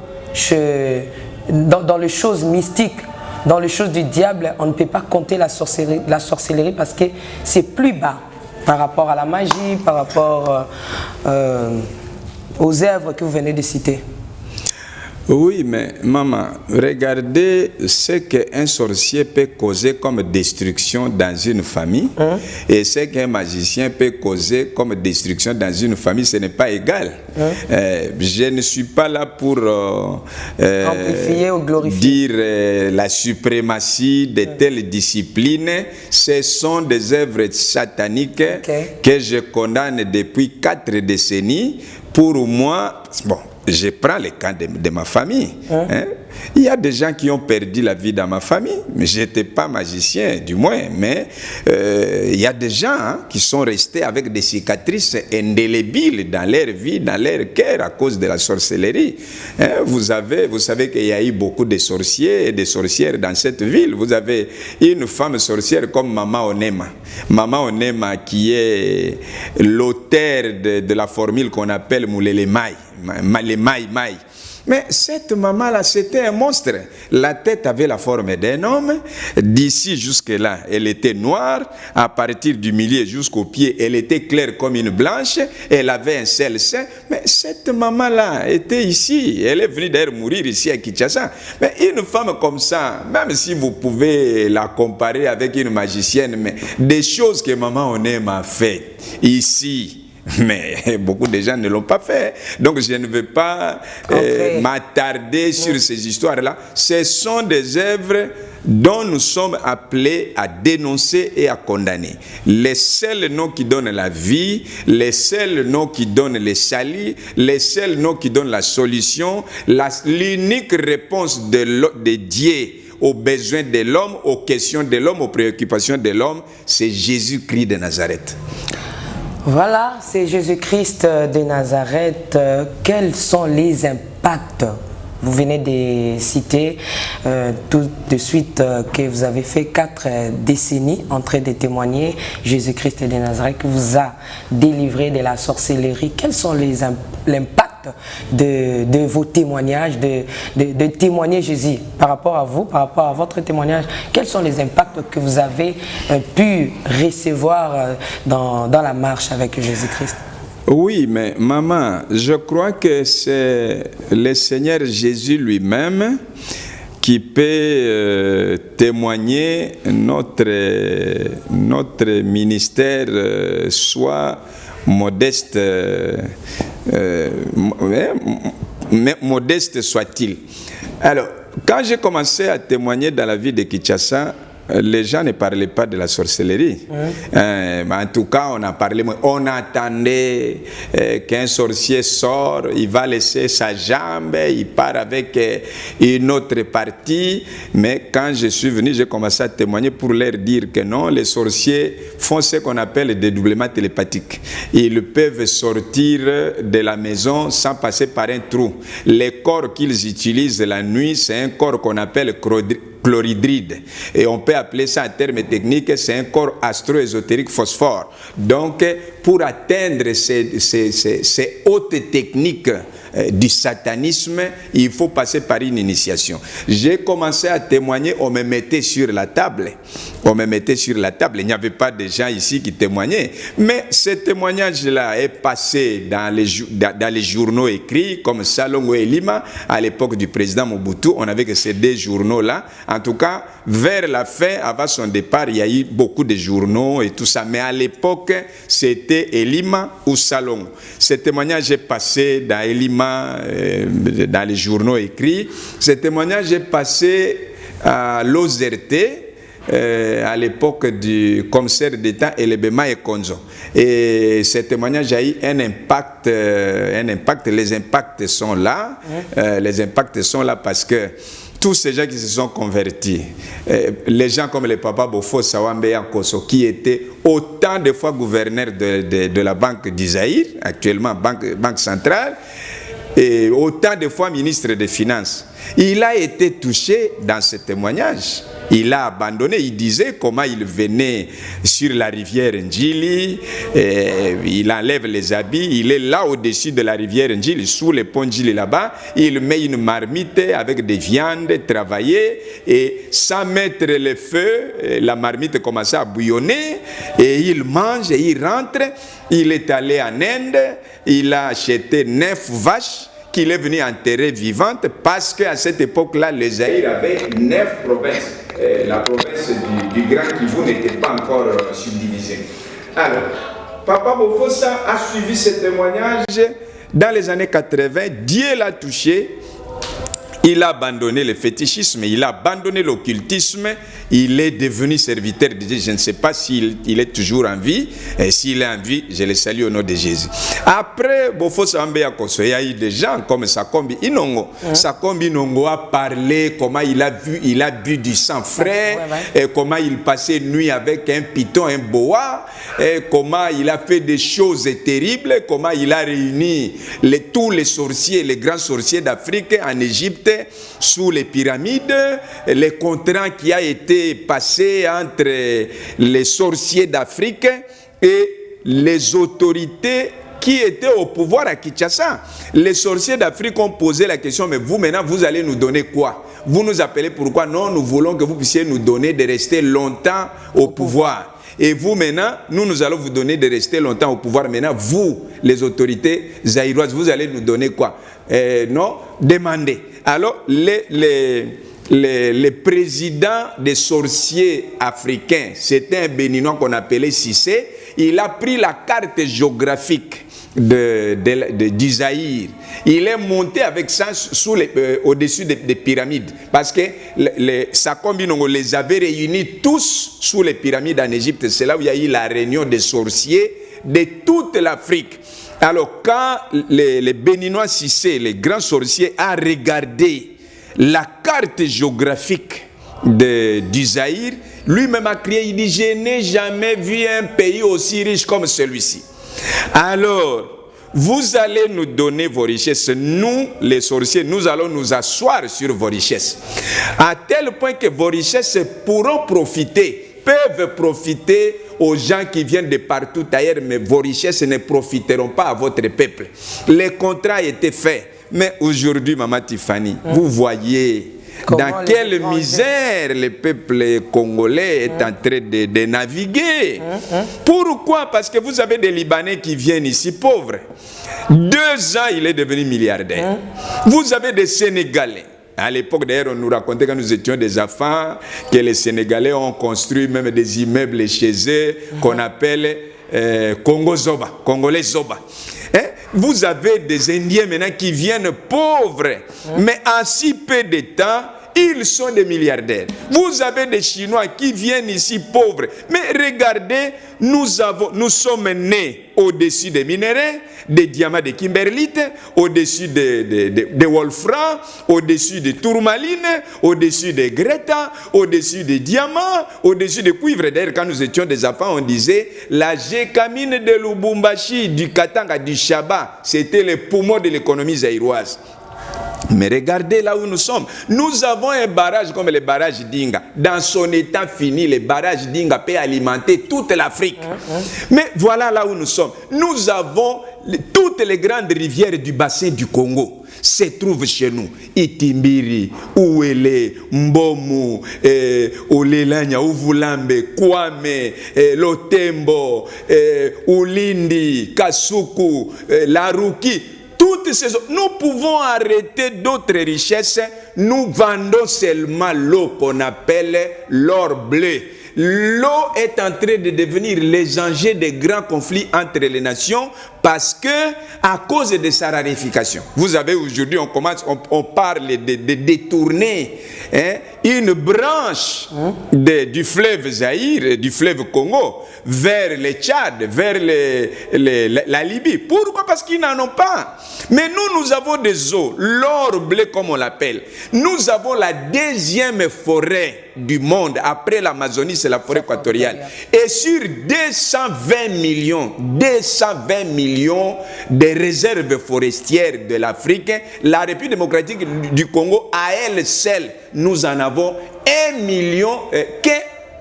dans les choses mystiques, dans les choses du diable. On ne peut pas compter la sorcellerie parce que c'est plus bas par rapport à la magie, par rapport aux œuvres que vous venez de citer. Oui, mais maman, regardez ce qu'un sorcier peut causer comme destruction dans une famille et ce qu'un magicien peut causer comme destruction dans une famille, ce n'est pas égal. Je ne suis pas là pour amplifier ou glorifier. dire la suprématie de telles disciplines. Ce sont des œuvres sataniques que je condamne depuis 4 décennies. Pour moi, bon, je prends le cas de ma famille. Il y a des gens qui ont perdu la vie dans ma famille, mais je n'étais pas magicien, du moins. Mais il y a des gens qui sont restés avec des cicatrices indélébiles dans leur vie, dans leur cœur, à cause de la sorcellerie. Vous savez qu'il y a eu beaucoup de sorciers et de sorcières dans cette ville. Vous avez une femme sorcière comme Maman Onema. Maman Onema qui est l'auteur de la formule qu'on appelle Moulele Mai. Les Mai. Mais cette maman-là, c'était un monstre. La tête avait la forme d'un homme. D'ici jusque-là, elle était noire. À partir du milieu jusqu'au pied, elle était claire comme une blanche. Elle avait un seul sein. Mais cette maman-là était ici. Elle est venue d'ailleurs mourir ici à Kinshasa. Mais une femme comme ça, même si vous pouvez la comparer avec une magicienne, mais des choses que maman Onema a fait ici, mais beaucoup de gens ne l'ont pas fait. Donc je ne veux pas m'attarder sur ces histoires-là. Ce sont des œuvres dont nous sommes appelés à dénoncer et à condamner. Les seuls noms qui donnent la vie, les seuls noms qui donnent les salis, les seuls noms qui donnent la solution, l'unique réponse de Dieu aux besoins de l'homme, aux questions de l'homme, aux préoccupations de l'homme, c'est Jésus-Christ de Nazareth. Voilà, c'est Jésus-Christ de Nazareth. Quels sont les impacts? Vous venez de citer tout de suite que vous avez fait 4 décennies en train de témoigner Jésus-Christ de Nazareth qui vous a délivré de la sorcellerie. Quels sont l'impact de vos témoignages, de témoigner Jésus par rapport à vous, par rapport à votre témoignage? Quels sont les impacts que vous avez pu recevoir dans la marche avec Jésus-Christ? Oui, mais maman, je crois que c'est le Seigneur Jésus lui-même qui peut témoigner notre ministère, soit modeste, modeste soit-il. Alors, quand j'ai commencé à témoigner dans la ville de Kinshasa, les gens ne parlaient pas de la sorcellerie. En tout cas, on a parlé. On attendait qu'un sorcier sort, il va laisser sa jambe, il part avec une autre partie. Mais quand je suis venu, j'ai commencé à témoigner pour leur dire que non, les sorciers font ce qu'on appelle le dédoublement télépathique. Ils peuvent sortir de la maison sans passer par un trou. Les corps qu'ils utilisent la nuit, c'est un corps qu'on appelle chloridride. Et on peut appeler ça en termes techniques, c'est un corps astro-ésotérique phosphore. Donc, pour atteindre ces hautes techniques du satanisme, il faut passer par une initiation. J'ai commencé à témoigner, on me mettait sur la table. On me mettait sur la table. Il n'y avait pas de gens ici qui témoignaient. Mais ce témoignage-là est passé dans les journaux écrits, comme Salongo et Lima, à l'époque du président Mobutu. On avait que ces 2 journaux-là. En tout cas, vers la fin, avant son départ, il y a eu beaucoup de journaux et tout ça. Mais à l'époque, c'était Elima ou Salongo. Ce témoignage est passé dans Elima, dans les journaux écrits. Ce témoignage est passé à l'OZRT, à l'époque du commissaire d'État Elebema et Konzo. Et ce témoignage a eu un impact. Les impacts sont là. Les impacts sont là parce que tous ces gens qui se sont convertis, les gens comme le papa Bofo Sawambe Yankoso, qui était autant de fois gouverneur de la Banque du Zaïre, actuellement banque centrale, et autant de fois ministre des Finances, il a été touché dans ce témoignage. Il a abandonné, il disait comment il venait sur la rivière Njili, il enlève les habits, il est là au-dessus de la rivière Njili, sous le pont Njili là-bas, il met une marmite avec des viandes travaillées et sans mettre le feu, la marmite commence à bouillonner et il mange et il rentre. Il est allé en Inde, il a acheté 9 vaches qu'il est venu enterrer vivantes parce qu'à cette époque-là, le Zaïre avait 9 provinces. La province du Grand Kivu n'était pas encore subdivisée. Alors, Papa Bofosa a suivi ce témoignage dans les années 80. Dieu l'a touché. Il a abandonné le fétichisme, il a abandonné l'occultisme, il est devenu serviteur de Dieu. Je ne sais pas s'il est toujours en vie, et s'il est en vie, je le salue au nom de Jésus. Après, il y a eu des gens comme Sakombi Inongo. Sakombi Inongo a parlé comment il a bu du sang frais, et comment il passait une nuit avec un python, un boa, et comment il a fait des choses terribles, comment il a réuni tous les sorciers, les grands sorciers d'Afrique en Égypte, sous les pyramides, les contrats qui a été passé entre les sorciers d'Afrique et les autorités qui étaient au pouvoir à Kinshasa. Les sorciers d'Afrique ont posé la question, mais vous maintenant, vous allez nous donner quoi? Vous nous appelez pourquoi? Non, nous voulons que vous puissiez nous donner de rester longtemps au pouvoir. Et vous maintenant, nous allons vous donner de rester longtemps au pouvoir. Maintenant, vous, les autorités zaïroises, vous allez nous donner quoi? Non, demandez. Alors, les présidents des sorciers africains, c'était un Béninois qu'on appelait Cissé, il a pris la carte géographique du Zaïre. Il est monté avec ça au-dessus des pyramides. Parce que Sakombi Nongo les avait réunis tous sous les pyramides en Égypte. C'est là où il y a eu la réunion des sorciers de toute l'Afrique. Alors, quand les Béninois Cissé, les grands sorciers, a regardé la carte géographique du Zaïre, lui-même a crié, il dit, je n'ai jamais vu un pays aussi riche comme celui-ci. Alors, vous allez nous donner vos richesses. Nous, les sorciers, nous allons nous asseoir sur vos richesses. À tel point que vos richesses peuvent profiter aux gens qui viennent de partout ailleurs, mais vos richesses ne profiteront pas à votre peuple. Les contrats étaient faits. Mais aujourd'hui, Maman Tiffany, vous voyez dans quelle misère le peuple congolais est en train de naviguer. Pourquoi? Parce que vous avez des Libanais qui viennent ici pauvres. 2 ans, il est devenu milliardaire. Vous avez des Sénégalais. À l'époque, d'ailleurs, on nous racontait quand nous étions des enfants que les Sénégalais ont construit même des immeubles chez eux qu'on appelle Congo Zoba, Congolais Zoba. Vous avez des Indiens maintenant qui viennent pauvres, mais en si peu de temps, ils sont des milliardaires. Vous avez des Chinois qui viennent ici pauvres. Mais regardez, nous sommes nés au-dessus des minéraux, des diamants de kimberlite, au-dessus de wolfram, au-dessus de tourmaline, au-dessus de greta, au-dessus des diamants, au-dessus de cuivre. D'ailleurs, quand nous étions des enfants, on disait la gécamine de Lubumbashi, du Katanga, du Chaba, c'était le poumon de l'économie zaïroise. Mais regardez là où nous sommes. Nous avons un barrage comme le barrage d'Inga. Dans son état fini, le barrage d'Inga peut alimenter toute l'Afrique. Mais voilà là où nous sommes. Nous avons toutes les grandes rivières du bassin du Congo se trouvent chez nous. Itimbiri, Ouele, Mbomu, Olelanya, Uvulambe, Kwame, Lotembo, Ulindi, Kasuku, Laruki. Toutes ces autres, nous pouvons arrêter d'autres richesses. Nous vendons seulement l'eau qu'on appelle l'or bleu. L'eau est en train de devenir les enjeux des grands conflits entre les nations parce que, à cause de sa raréfaction, vous avez aujourd'hui, on parle de détourner une branche du fleuve Zaïre, du fleuve Congo, vers le Tchad, vers la Libye. Pourquoi? Parce qu'ils n'en ont pas. Mais nous avons des eaux, l'or bleu comme on l'appelle. Nous avons la deuxième forêt du monde. Après l'Amazonie, c'est la forêt équatoriale. Et sur 220 millions de réserves forestières de l'Afrique, la République démocratique du Congo, à elle seule, nous en avons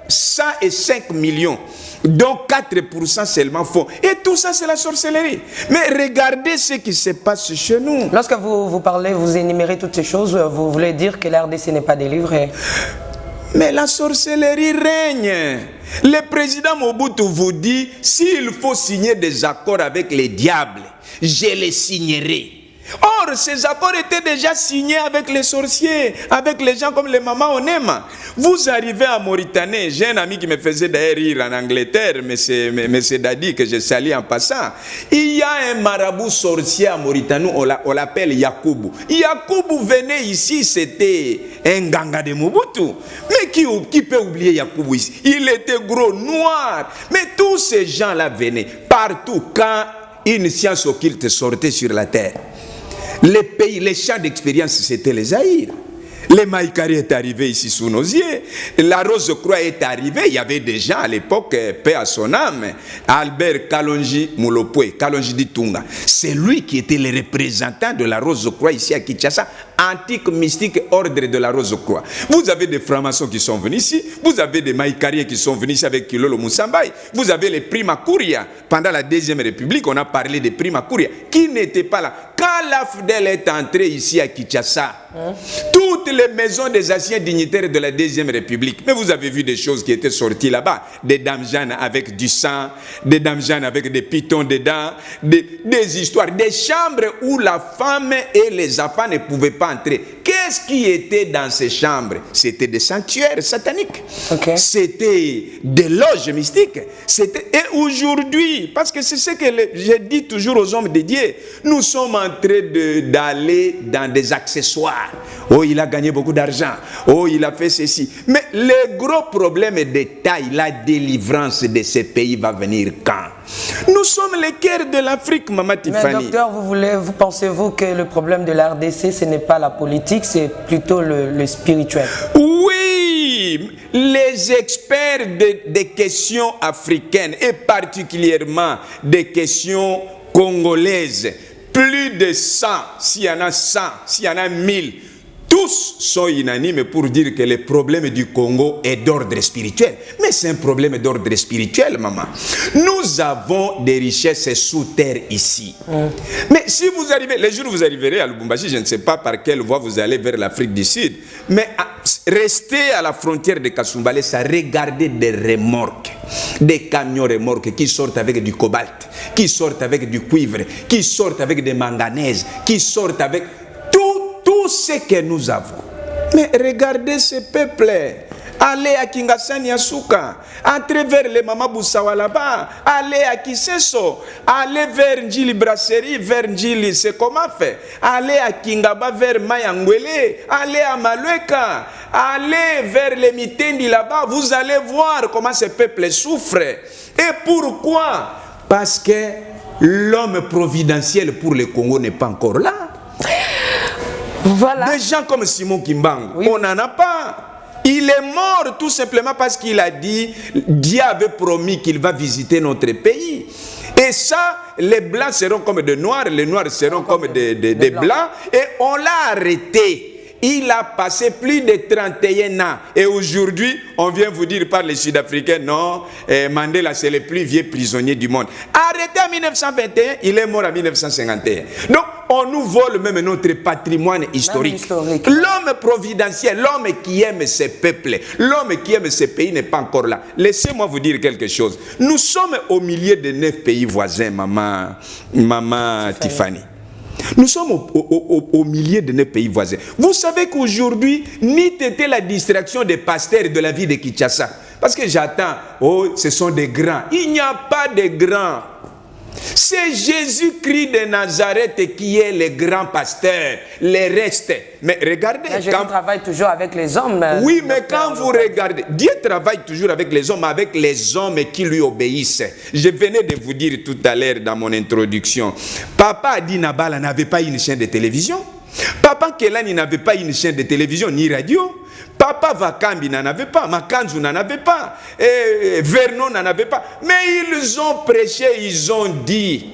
105 millions. Donc 4% seulement font. Et tout ça, c'est la sorcellerie. Mais regardez ce qui se passe chez nous. Lorsque vous parlez, vous énumérez toutes ces choses, vous voulez dire que l'RDC n'est pas délivrée? Mais la sorcellerie règne. Le président Mobutu vous dit, s'il faut signer des accords avec les diables, je les signerai. Or, ces accords étaient déjà signés avec les sorciers, avec les gens comme les Mama Onema. Vous arrivez à Mauritanie, j'ai un ami qui me faisait d'ailleurs rire en Angleterre, mais c'est Dadi que je salue en passant. Il y a un marabout sorcier à Mauritanie, on l'appelle Yakoubou. Yakoubou venait ici, c'était un ganga de Mobutu. Mais qui peut oublier Yakoubou ici? Il était gros, noir. Mais tous ces gens-là venaient partout quand une science occulte sortait sur la terre. Les pays, les champs d'expérience, c'était les Zaïre. Le Maïkari est arrivé ici sous nos yeux. La Rose-Croix est arrivée. Il y avait des gens à l'époque, paix à son âme. Albert Kalonji Moulopoué, Kalonji Ditunga. C'est lui qui était le représentant de la Rose-Croix ici à Kinshasa. Antique, mystique, ordre de la Rose-Croix. Vous avez des francs-maçons qui sont venus ici. Vous avez des Maïkariens qui sont venus ici avec Kilolo Moussambaï. Vous avez les Prima Kuria. Pendant la Deuxième République, on a parlé des Prima Kuria qui n'étaient pas là. Quand la FDL est entrée ici à Kinshasa, toutes les maisons des anciens dignitaires de la Deuxième République, mais vous avez vu des choses qui étaient sorties là-bas, des dames Jeanne avec du sang, des dames Jeanne avec des pitons dedans, des histoires, des chambres où la femme et les enfants ne pouvaient pas entrer. Qu'est-ce qui était dans ces chambres? C'était des sanctuaires sataniques. Okay. C'était des loges mystiques. Et aujourd'hui, parce que c'est ce que je dis toujours aux hommes de Dieu, nous sommes en train d'aller dans des accessoires. Oh, il a gagné beaucoup d'argent. Oh, il a fait ceci. Mais le gros problème est de taille. La délivrance de ces pays va venir quand? Nous sommes les cœurs de l'Afrique, Maman Tiffany. Mais docteur, pensez-vous que le problème de la RDC, ce n'est pas la politique, c'est plutôt le spirituel? Oui, les experts des questions africaines et particulièrement des questions congolaises, plus de 100, s'il y en a 100, s'il y en a 1000, tous sont unanimes pour dire que le problème du Congo est d'ordre spirituel. Mais c'est un problème d'ordre spirituel, maman. Nous avons des richesses sous terre ici. Mais si vous arrivez, les jours où vous arriverez à Lubumbashi, je ne sais pas par quelle voie vous allez vers l'Afrique du Sud, mais restez à la frontière de Kasumbalé, ça regardez des remorques, des camions remorques qui sortent avec du cobalt, qui sortent avec du cuivre, qui sortent avec des manganèses, qui sortent avec tout ce que nous avons. Mais regardez ce peuple. Allez à Kingasani Asuka, entrez vers les Mama Boussawa là-bas, allez à Kiseso, allez vers Njili Brasserie, vers Njili Sekomafe, allez à Kingaba vers Mayangwele, allez à Malweka, allez vers les Mitendi là-bas, vous allez voir comment ce peuple souffre. Et pourquoi? Parce que l'homme providentiel pour le Congo n'est pas encore là. Voilà. Des gens comme Simon Kimbangu, oui. On n'en a pas. Il est mort tout simplement parce qu'il a dit, Dieu avait promis qu'il va visiter notre pays. Et ça, les blancs seront comme des noirs, les noirs seront comme des blancs. Et on l'a arrêté. Il a passé plus de 31 ans. Et aujourd'hui, on vient vous dire par les Sud-Africains, non, Mandela, c'est le plus vieux prisonnier du monde. Arrêté en 1921, il est mort en 1951. Donc, on nous vole même notre patrimoine historique. L'homme providentiel, l'homme qui aime ses peuples, l'homme qui aime ses pays n'est pas encore là. Laissez-moi vous dire quelque chose. Nous sommes au milieu de 9 pays voisins, maman Tiffany. Nous sommes au milieu de 9 pays voisins. Vous savez qu'aujourd'hui, NIT était la distraction des pasteurs de la ville de Kinshasa. Parce que j'attends, oh, ce sont des grands. Il n'y a pas de grands. C'est Jésus-Christ de Nazareth qui est le grand pasteur. Les restes. Mais regardez. Mais Jésus travaille toujours avec les hommes. Oui, mais quand vous regardez, Dieu travaille toujours avec les hommes qui lui obéissent. Je venais de vous dire tout à l'heure dans mon introduction. Papa Adi Nabala n'avait pas une chaîne de télévision. Papa Kelani n'avait pas une chaîne de télévision ni radio. Papa Vakambi n'en avait pas, Makanzu n'en avait pas, Vernon n'en avait pas. Mais ils ont prêché, ils ont dit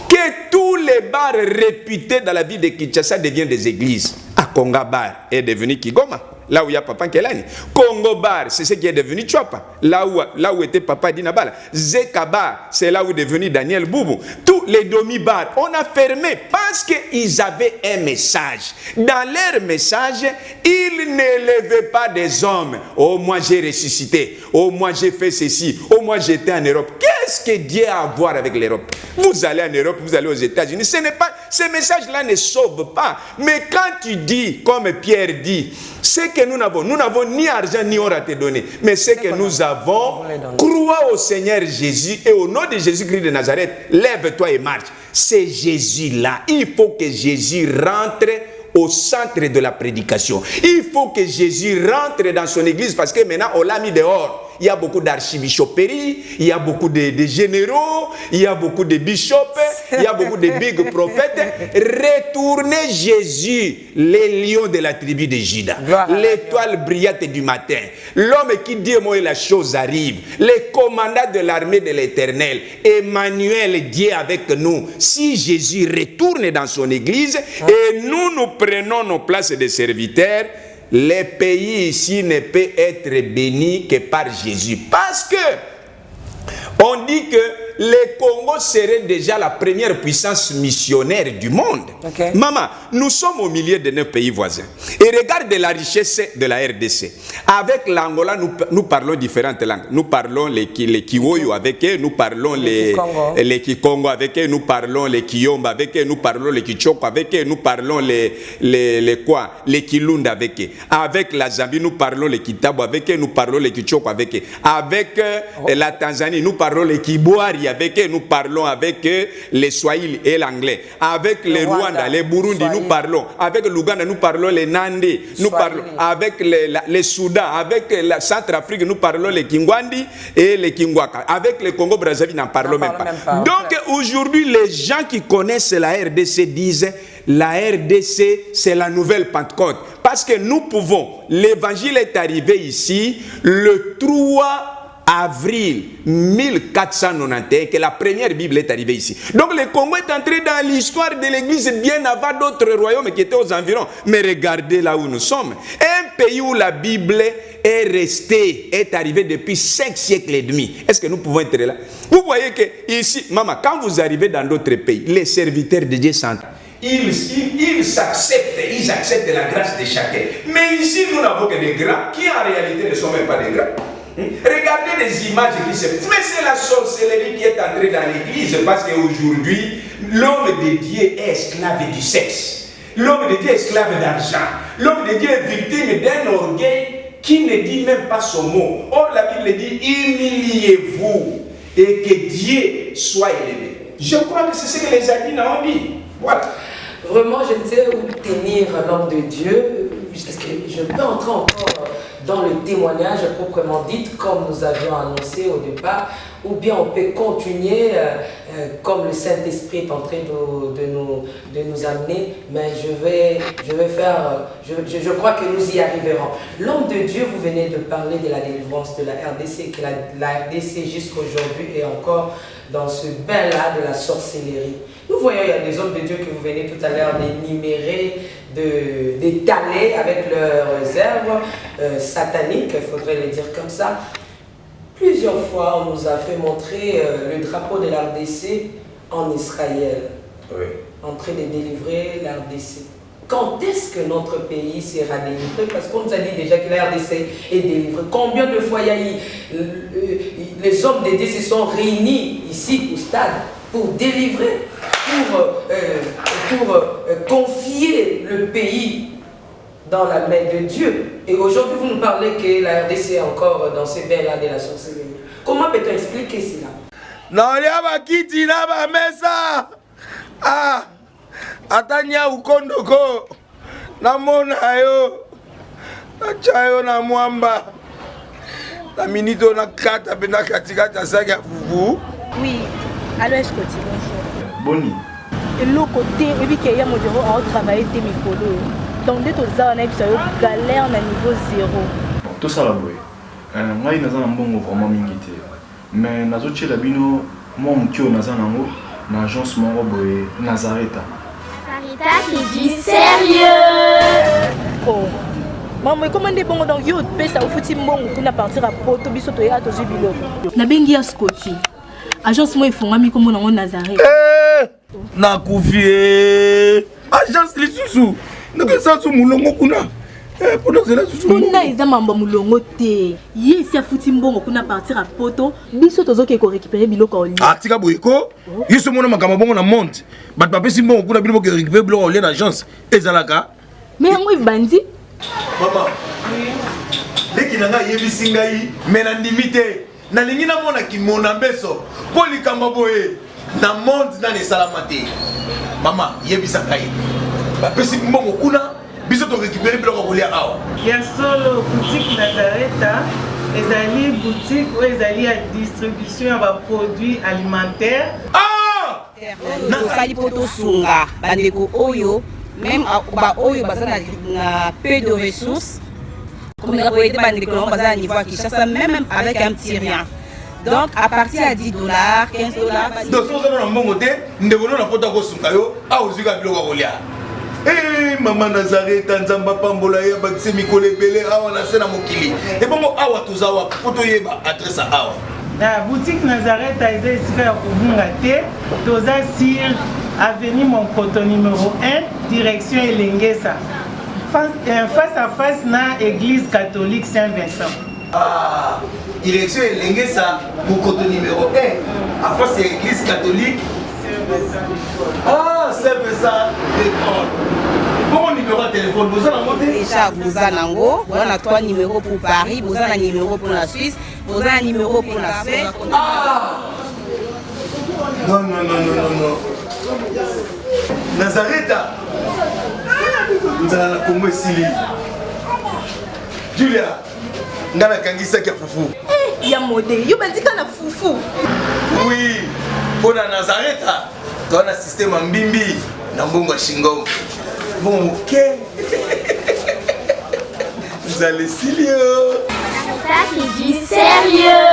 que tous les bars réputés dans la ville de Kinshasa deviennent des églises. Konga Bar est devenu Kigoma, là où il y a Papa Kelani. Congo Bar, c'est ce qui est devenu Chouapa, là où était Papa Dinabala. Zeka Bar, c'est là où est devenu Daniel Boubou. Tous les demi-bars, on a fermé parce qu'ils avaient un message. Dans leur message, ils n'élevaient pas des hommes. Oh, moi j'ai ressuscité. Oh, moi j'ai fait ceci. Oh, moi j'étais en Europe. Qu'est-ce que Dieu a à voir avec l'Europe? Vous allez en Europe, vous allez aux États-Unis. Ce message-là ne sauve pas. Mais quand tu dis, comme Pierre dit, c'est que nous n'avons ni argent ni or à te donner, mais c'est que nous avons, crois au Seigneur Jésus et au nom de Jésus-Christ de Nazareth, lève-toi et marche. C'est Jésus-là. Il faut que Jésus rentre au centre de la prédication. Il faut que Jésus rentre dans son église parce que maintenant on l'a mis dehors. Il y a beaucoup d'archibishoperies, il y a beaucoup de généraux, il y a beaucoup de bishops, il y a beaucoup de big prophètes. Retournez Jésus, les lions de la tribu de Juda, l'étoile brillante du matin, l'homme qui dit moi la chose arrive, le commandant de l'armée de l'Éternel, Emmanuel, Dieu avec nous. Si Jésus retourne dans son église et nous prenons nos places de serviteurs, les pays ici ne peuvent être bénis que par Jésus. Parce que on dit que le Congo serait déjà la première puissance missionnaire du monde. Okay. Maman, nous sommes au milieu de 9 pays voisins. Et regarde la richesse de la RDC. Avec l'Angola, nous parlons différentes langues. Nous parlons les Kiwoyo avec eux, nous parlons les Kikongo avec eux, nous parlons les Kiyomba avec eux, nous parlons les Kichoko avec eux, nous parlons les Kilunda avec eux. Avec la Zambie, nous parlons les Kitabo avec eux, nous parlons les Kichoko avec eux. Avec la Tanzanie, nous parlons les Kibwari avec eux, nous parlons avec les Swahili et l'anglais. Avec les Rwanda, les Burundi, Swahili. Nous parlons. Avec l'Ouganda, nous parlons les Nandi. Nous parlons avec les Soudan, avec la Centrafrique, nous parlons les Kingwandi et les Kingwaka. Avec le Congo-Brazzaville, n'en parlons même pas. Donc aujourd'hui, les gens qui connaissent la RDC disent la RDC, c'est la nouvelle Pentecôte. Parce que nous pouvons, l'évangile est arrivé ici le 3 avril 1491, que la première Bible est arrivée ici. Donc le Congo est entré dans l'histoire de l'Église bien avant d'autres royaumes qui étaient aux environs. Mais regardez là où nous sommes. Un pays où la Bible est restée, est arrivée depuis 5 siècles et demi. Est-ce que nous pouvons être là? Vous voyez que ici, maman, quand vous arrivez dans d'autres pays, les serviteurs de Dieu sont... Ils acceptent la grâce de chacun. Mais ici, nous n'avons que des grands qui en réalité ne sont même pas des grands. Regardez les images qui se... Mais c'est la sorcellerie qui est entrée dans l'église parce qu'aujourd'hui, l'homme de Dieu est esclave du sexe. L'homme de Dieu est esclave d'argent. L'homme de Dieu est victime d'un orgueil qui ne dit même pas son mot. Or, la Bible dit, humiliez-vous et que Dieu soit élevé. Je crois que c'est ce que les amis ont dit. Voilà. Vraiment, je ne sais où tenir l'homme de Dieu. Est-ce que je peux entrer encore dans le témoignage proprement dit, comme nous avions annoncé au départ, ou bien on peut continuer comme le Saint-Esprit est en train de nous amener, mais je crois que nous y arriverons. L'homme de Dieu, vous venez de parler de la délivrance de la RDC, que la RDC jusqu'à aujourd'hui est encore dans ce bain-là de la sorcellerie. Nous voyons, il y a des hommes de Dieu que vous venez tout à l'heure d'énumérer, d'étaler avec leurs œuvres sataniques, il faudrait les dire comme ça. Plusieurs fois, on nous a fait montrer le drapeau de la RDC en Israël, oui, en train de délivrer la RDC. Quand est-ce que notre pays sera délivré? Parce qu'on nous a dit déjà que la RDC est délivrée. Combien de fois il y a eu les hommes de Dieu se sont réunis ici au stade pour délivrer, pour confier le pays dans la main de Dieu. Et aujourd'hui, vous nous parlez que la RDC est encore dans ces bains-là de la sorcellerie. Comment peut-on expliquer cela? naolia bakiti na bamesa. Ah, atanya ukondoko namona yo nachayo na mwamba na minito na kata pena katikata saki ya fufu. Oui, allô, est-ce que tu bonjour? Boni. Et le côté, et puis qu'il y a mon bureau à travailler tes micros. Donc, dès que tu as un épisode, galère na niveau 0. Tout ça là, boy. Moi, il y a un bon vraiment mingité. Mais nazo tchela bino, moi mkio naza nango, na agence mon boy Nazareta. Sarita qui dit sérieux. Oh. Maman, comment est bon donc yo pe ça au fouti mbongo kuna partir à poto biso to ya to jibilo. Na bengi ya Scotty. Agence moi ifungami comme nango Nazareta. Na kufie. Agence lisusu. Ndeke sansu mulongo kuna. Pona zela susu. Kuna eza mamba mulongo te. Yesi afuti mbongo kuna partir à poto biso tozoke ko récupérer biloko oli. Ah tika boyiko. Yiso mona makamba bongo na monte. Bat papesi mbongo kuna biloko ko récupérer biloko oli na agence. Ezalaka. Mais yango ibandi. Maman. Leki nanga yebisi ngai mena ndimite. Na lingi na mona ki mona beso. Poli kamba boye. Na monde na ne salamate. Mama yebisa ngai. Bapesi mbongo kuna biso to récupérer biloko ko lia awa. Ya solo boutique Nazareta, ezali boutique ou ezali à distribution ya produits alimentaires. Ah! Nasali poto sunga bandeko oyo même ba oyo bazana na peu de ressources comme la boyete bandeko bazana niveau Kinshasa même avec un petit rien. Donc à partir à $10, $15. Donc si vous avez un bon côté, nous devons nous apporter au sungayo à ozuga biloko ko lia. Eh maman Nazareta nzamba pambola ya bakise mikole belé awa na sena mokili. Et bongo awa tozawa poto yeba adresse awa. La boutique Nazareta est ici à Kubungate, toza sur avenue Monkoto numéro 1, direction Elengesa. Face à face na église catholique Saint-Vincent. Ah, direction Elengesa, Monkoto numéro 1, à face de l'église catholique. Ah, Saint-Vincent d'école. Bon numéro de téléphone, vous avez monté déjà vous avez nango, vous avez 3 numéros pour Paris, vous avez un numéro pour la Suisse, vous avez un numéro pour la Suisse. Ah! Non, non, non, non, non, non. Nazareta. Vous allez la Congo Sili. Julia. Ngana kangisa kia fufu. Eh, ya modé, yo bandika na fufu. Oui. Pour la Nazareta, tu as un système en bimbi, dans Bongo Shingo. Bon, ok. Vous allez Silio. Sarita qui dit sérieux.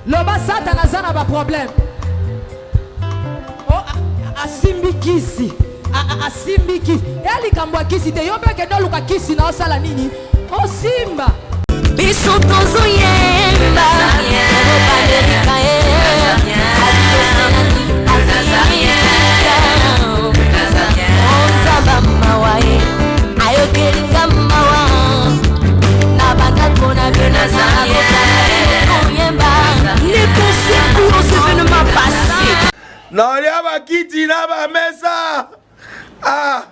Le basata nazana ba problème. Oh asimbi kisi. Asimbi kisi. Eli kambwa kisi te yo peke ndo luka kisi na osala nini? O simba. Biso tozo yemba. Naolia bakiti na bamesa. Ah,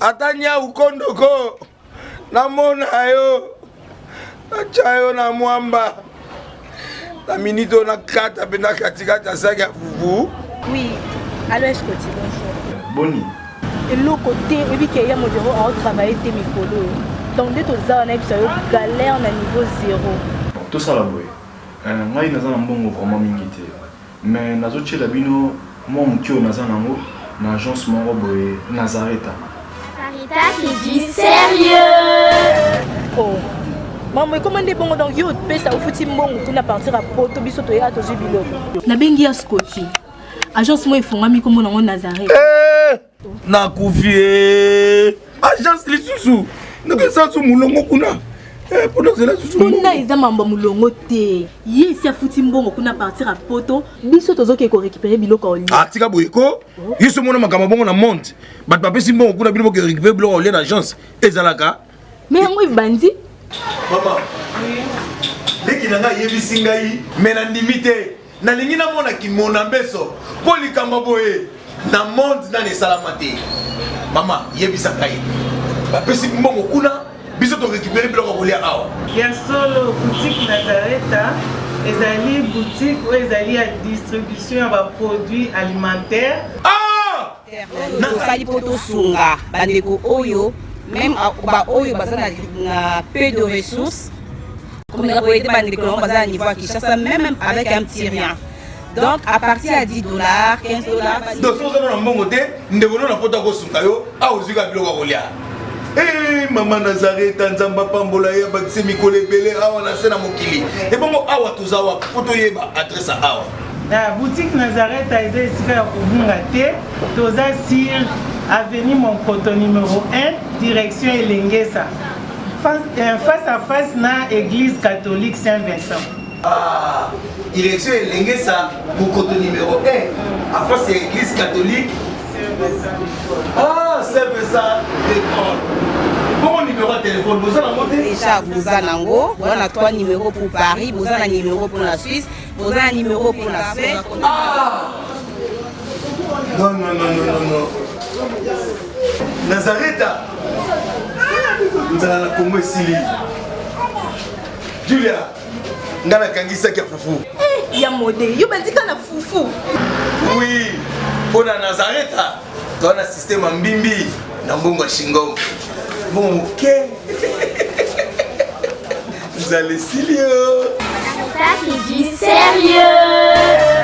atanya ukondoko namona yo nachayo na mwamba na minito na kata pena katikata saki ya fufu. Oui, allô, est-ce que tu bonjour? Boni. Et le côté, et puis qu'il y a mon bureau à travailler tes micros. Donc dès que tu as un épisode, galère na niveau 0. Tout ça là, boy. Moi, il y a un bon vraiment mingité. Mais nazo tchela bino, moi mkio naza nango, na agence mon boy Nazareta. Sarita qui dit sérieux. Oh. Maman, comment est bon donc yo pe ça au fouti mbongo kuna partir à poto biso to ya to jibilo. Na bengi ya Scotty. Agence moi ifungami comme nango Nazareta. Na kufie. Agence lisusu. Ndeke sansu mulongo kuna. mpona eza mambo mulongo te ye esi afuti mbongo kuna partir à poto biso tozoke korécupérer biloko olia tika boyeko ye so mona makambo bongo na monde bato bapesi mbongo kuna bino bokorécupérer biloko olia na agence ezalaka me yango ebandi mama leki na ngai yebisi ngai me na ndimi te nalingi namona kimona mbeso mpo likambo boye na monde nani esalama te mama yebisa ngai bapesi mbongo kuna biso torécupérer biloko kolia awa ya solo boutique Nazareta ezali boutique oyo ezali ya distribution ya baproduits alimentaires tosali mpo tosunga bandeko oyo même baoyo baza na peu de ressources comme on a été bandeko nango baza na niveau ya Kinshasa même avec un petit rien. Donc à partir à $10, $15. Donc si vous avez un bon côté, nous devons nous porter au sungayo, à aux yeux de l'Ogolia. Eh maman Nazareta nzamba pambola ya bakise mikole belé awa na sena mokili. Et bon awa tuzawa poto yeba adresse awa. La boutique Nazareta est ici à Kubungate, toza sur avenue Monkoto numéro 1, direction Elengesa. Face à face na église catholique Saint-Vincent. Ah, direction Elengesa, Monkoto numéro 1, à face à l'église catholique Ah, Saint-Vincent d'école. Bon numéro de téléphone, vous avez monté déjà, vous avez on a 3 numéros pour Paris, vous avez un numéro pour la Suisse, vous avez un numéro pour la Suède. Ah non. Nazareta nzala na Congo esili Julia ngana kangisaki ya fufu ya mode yo bandika na fufu oui pona Nazareta tona système mbimbi na mbongo shingo bon ok vous allez silio Ça c'est du sérieux.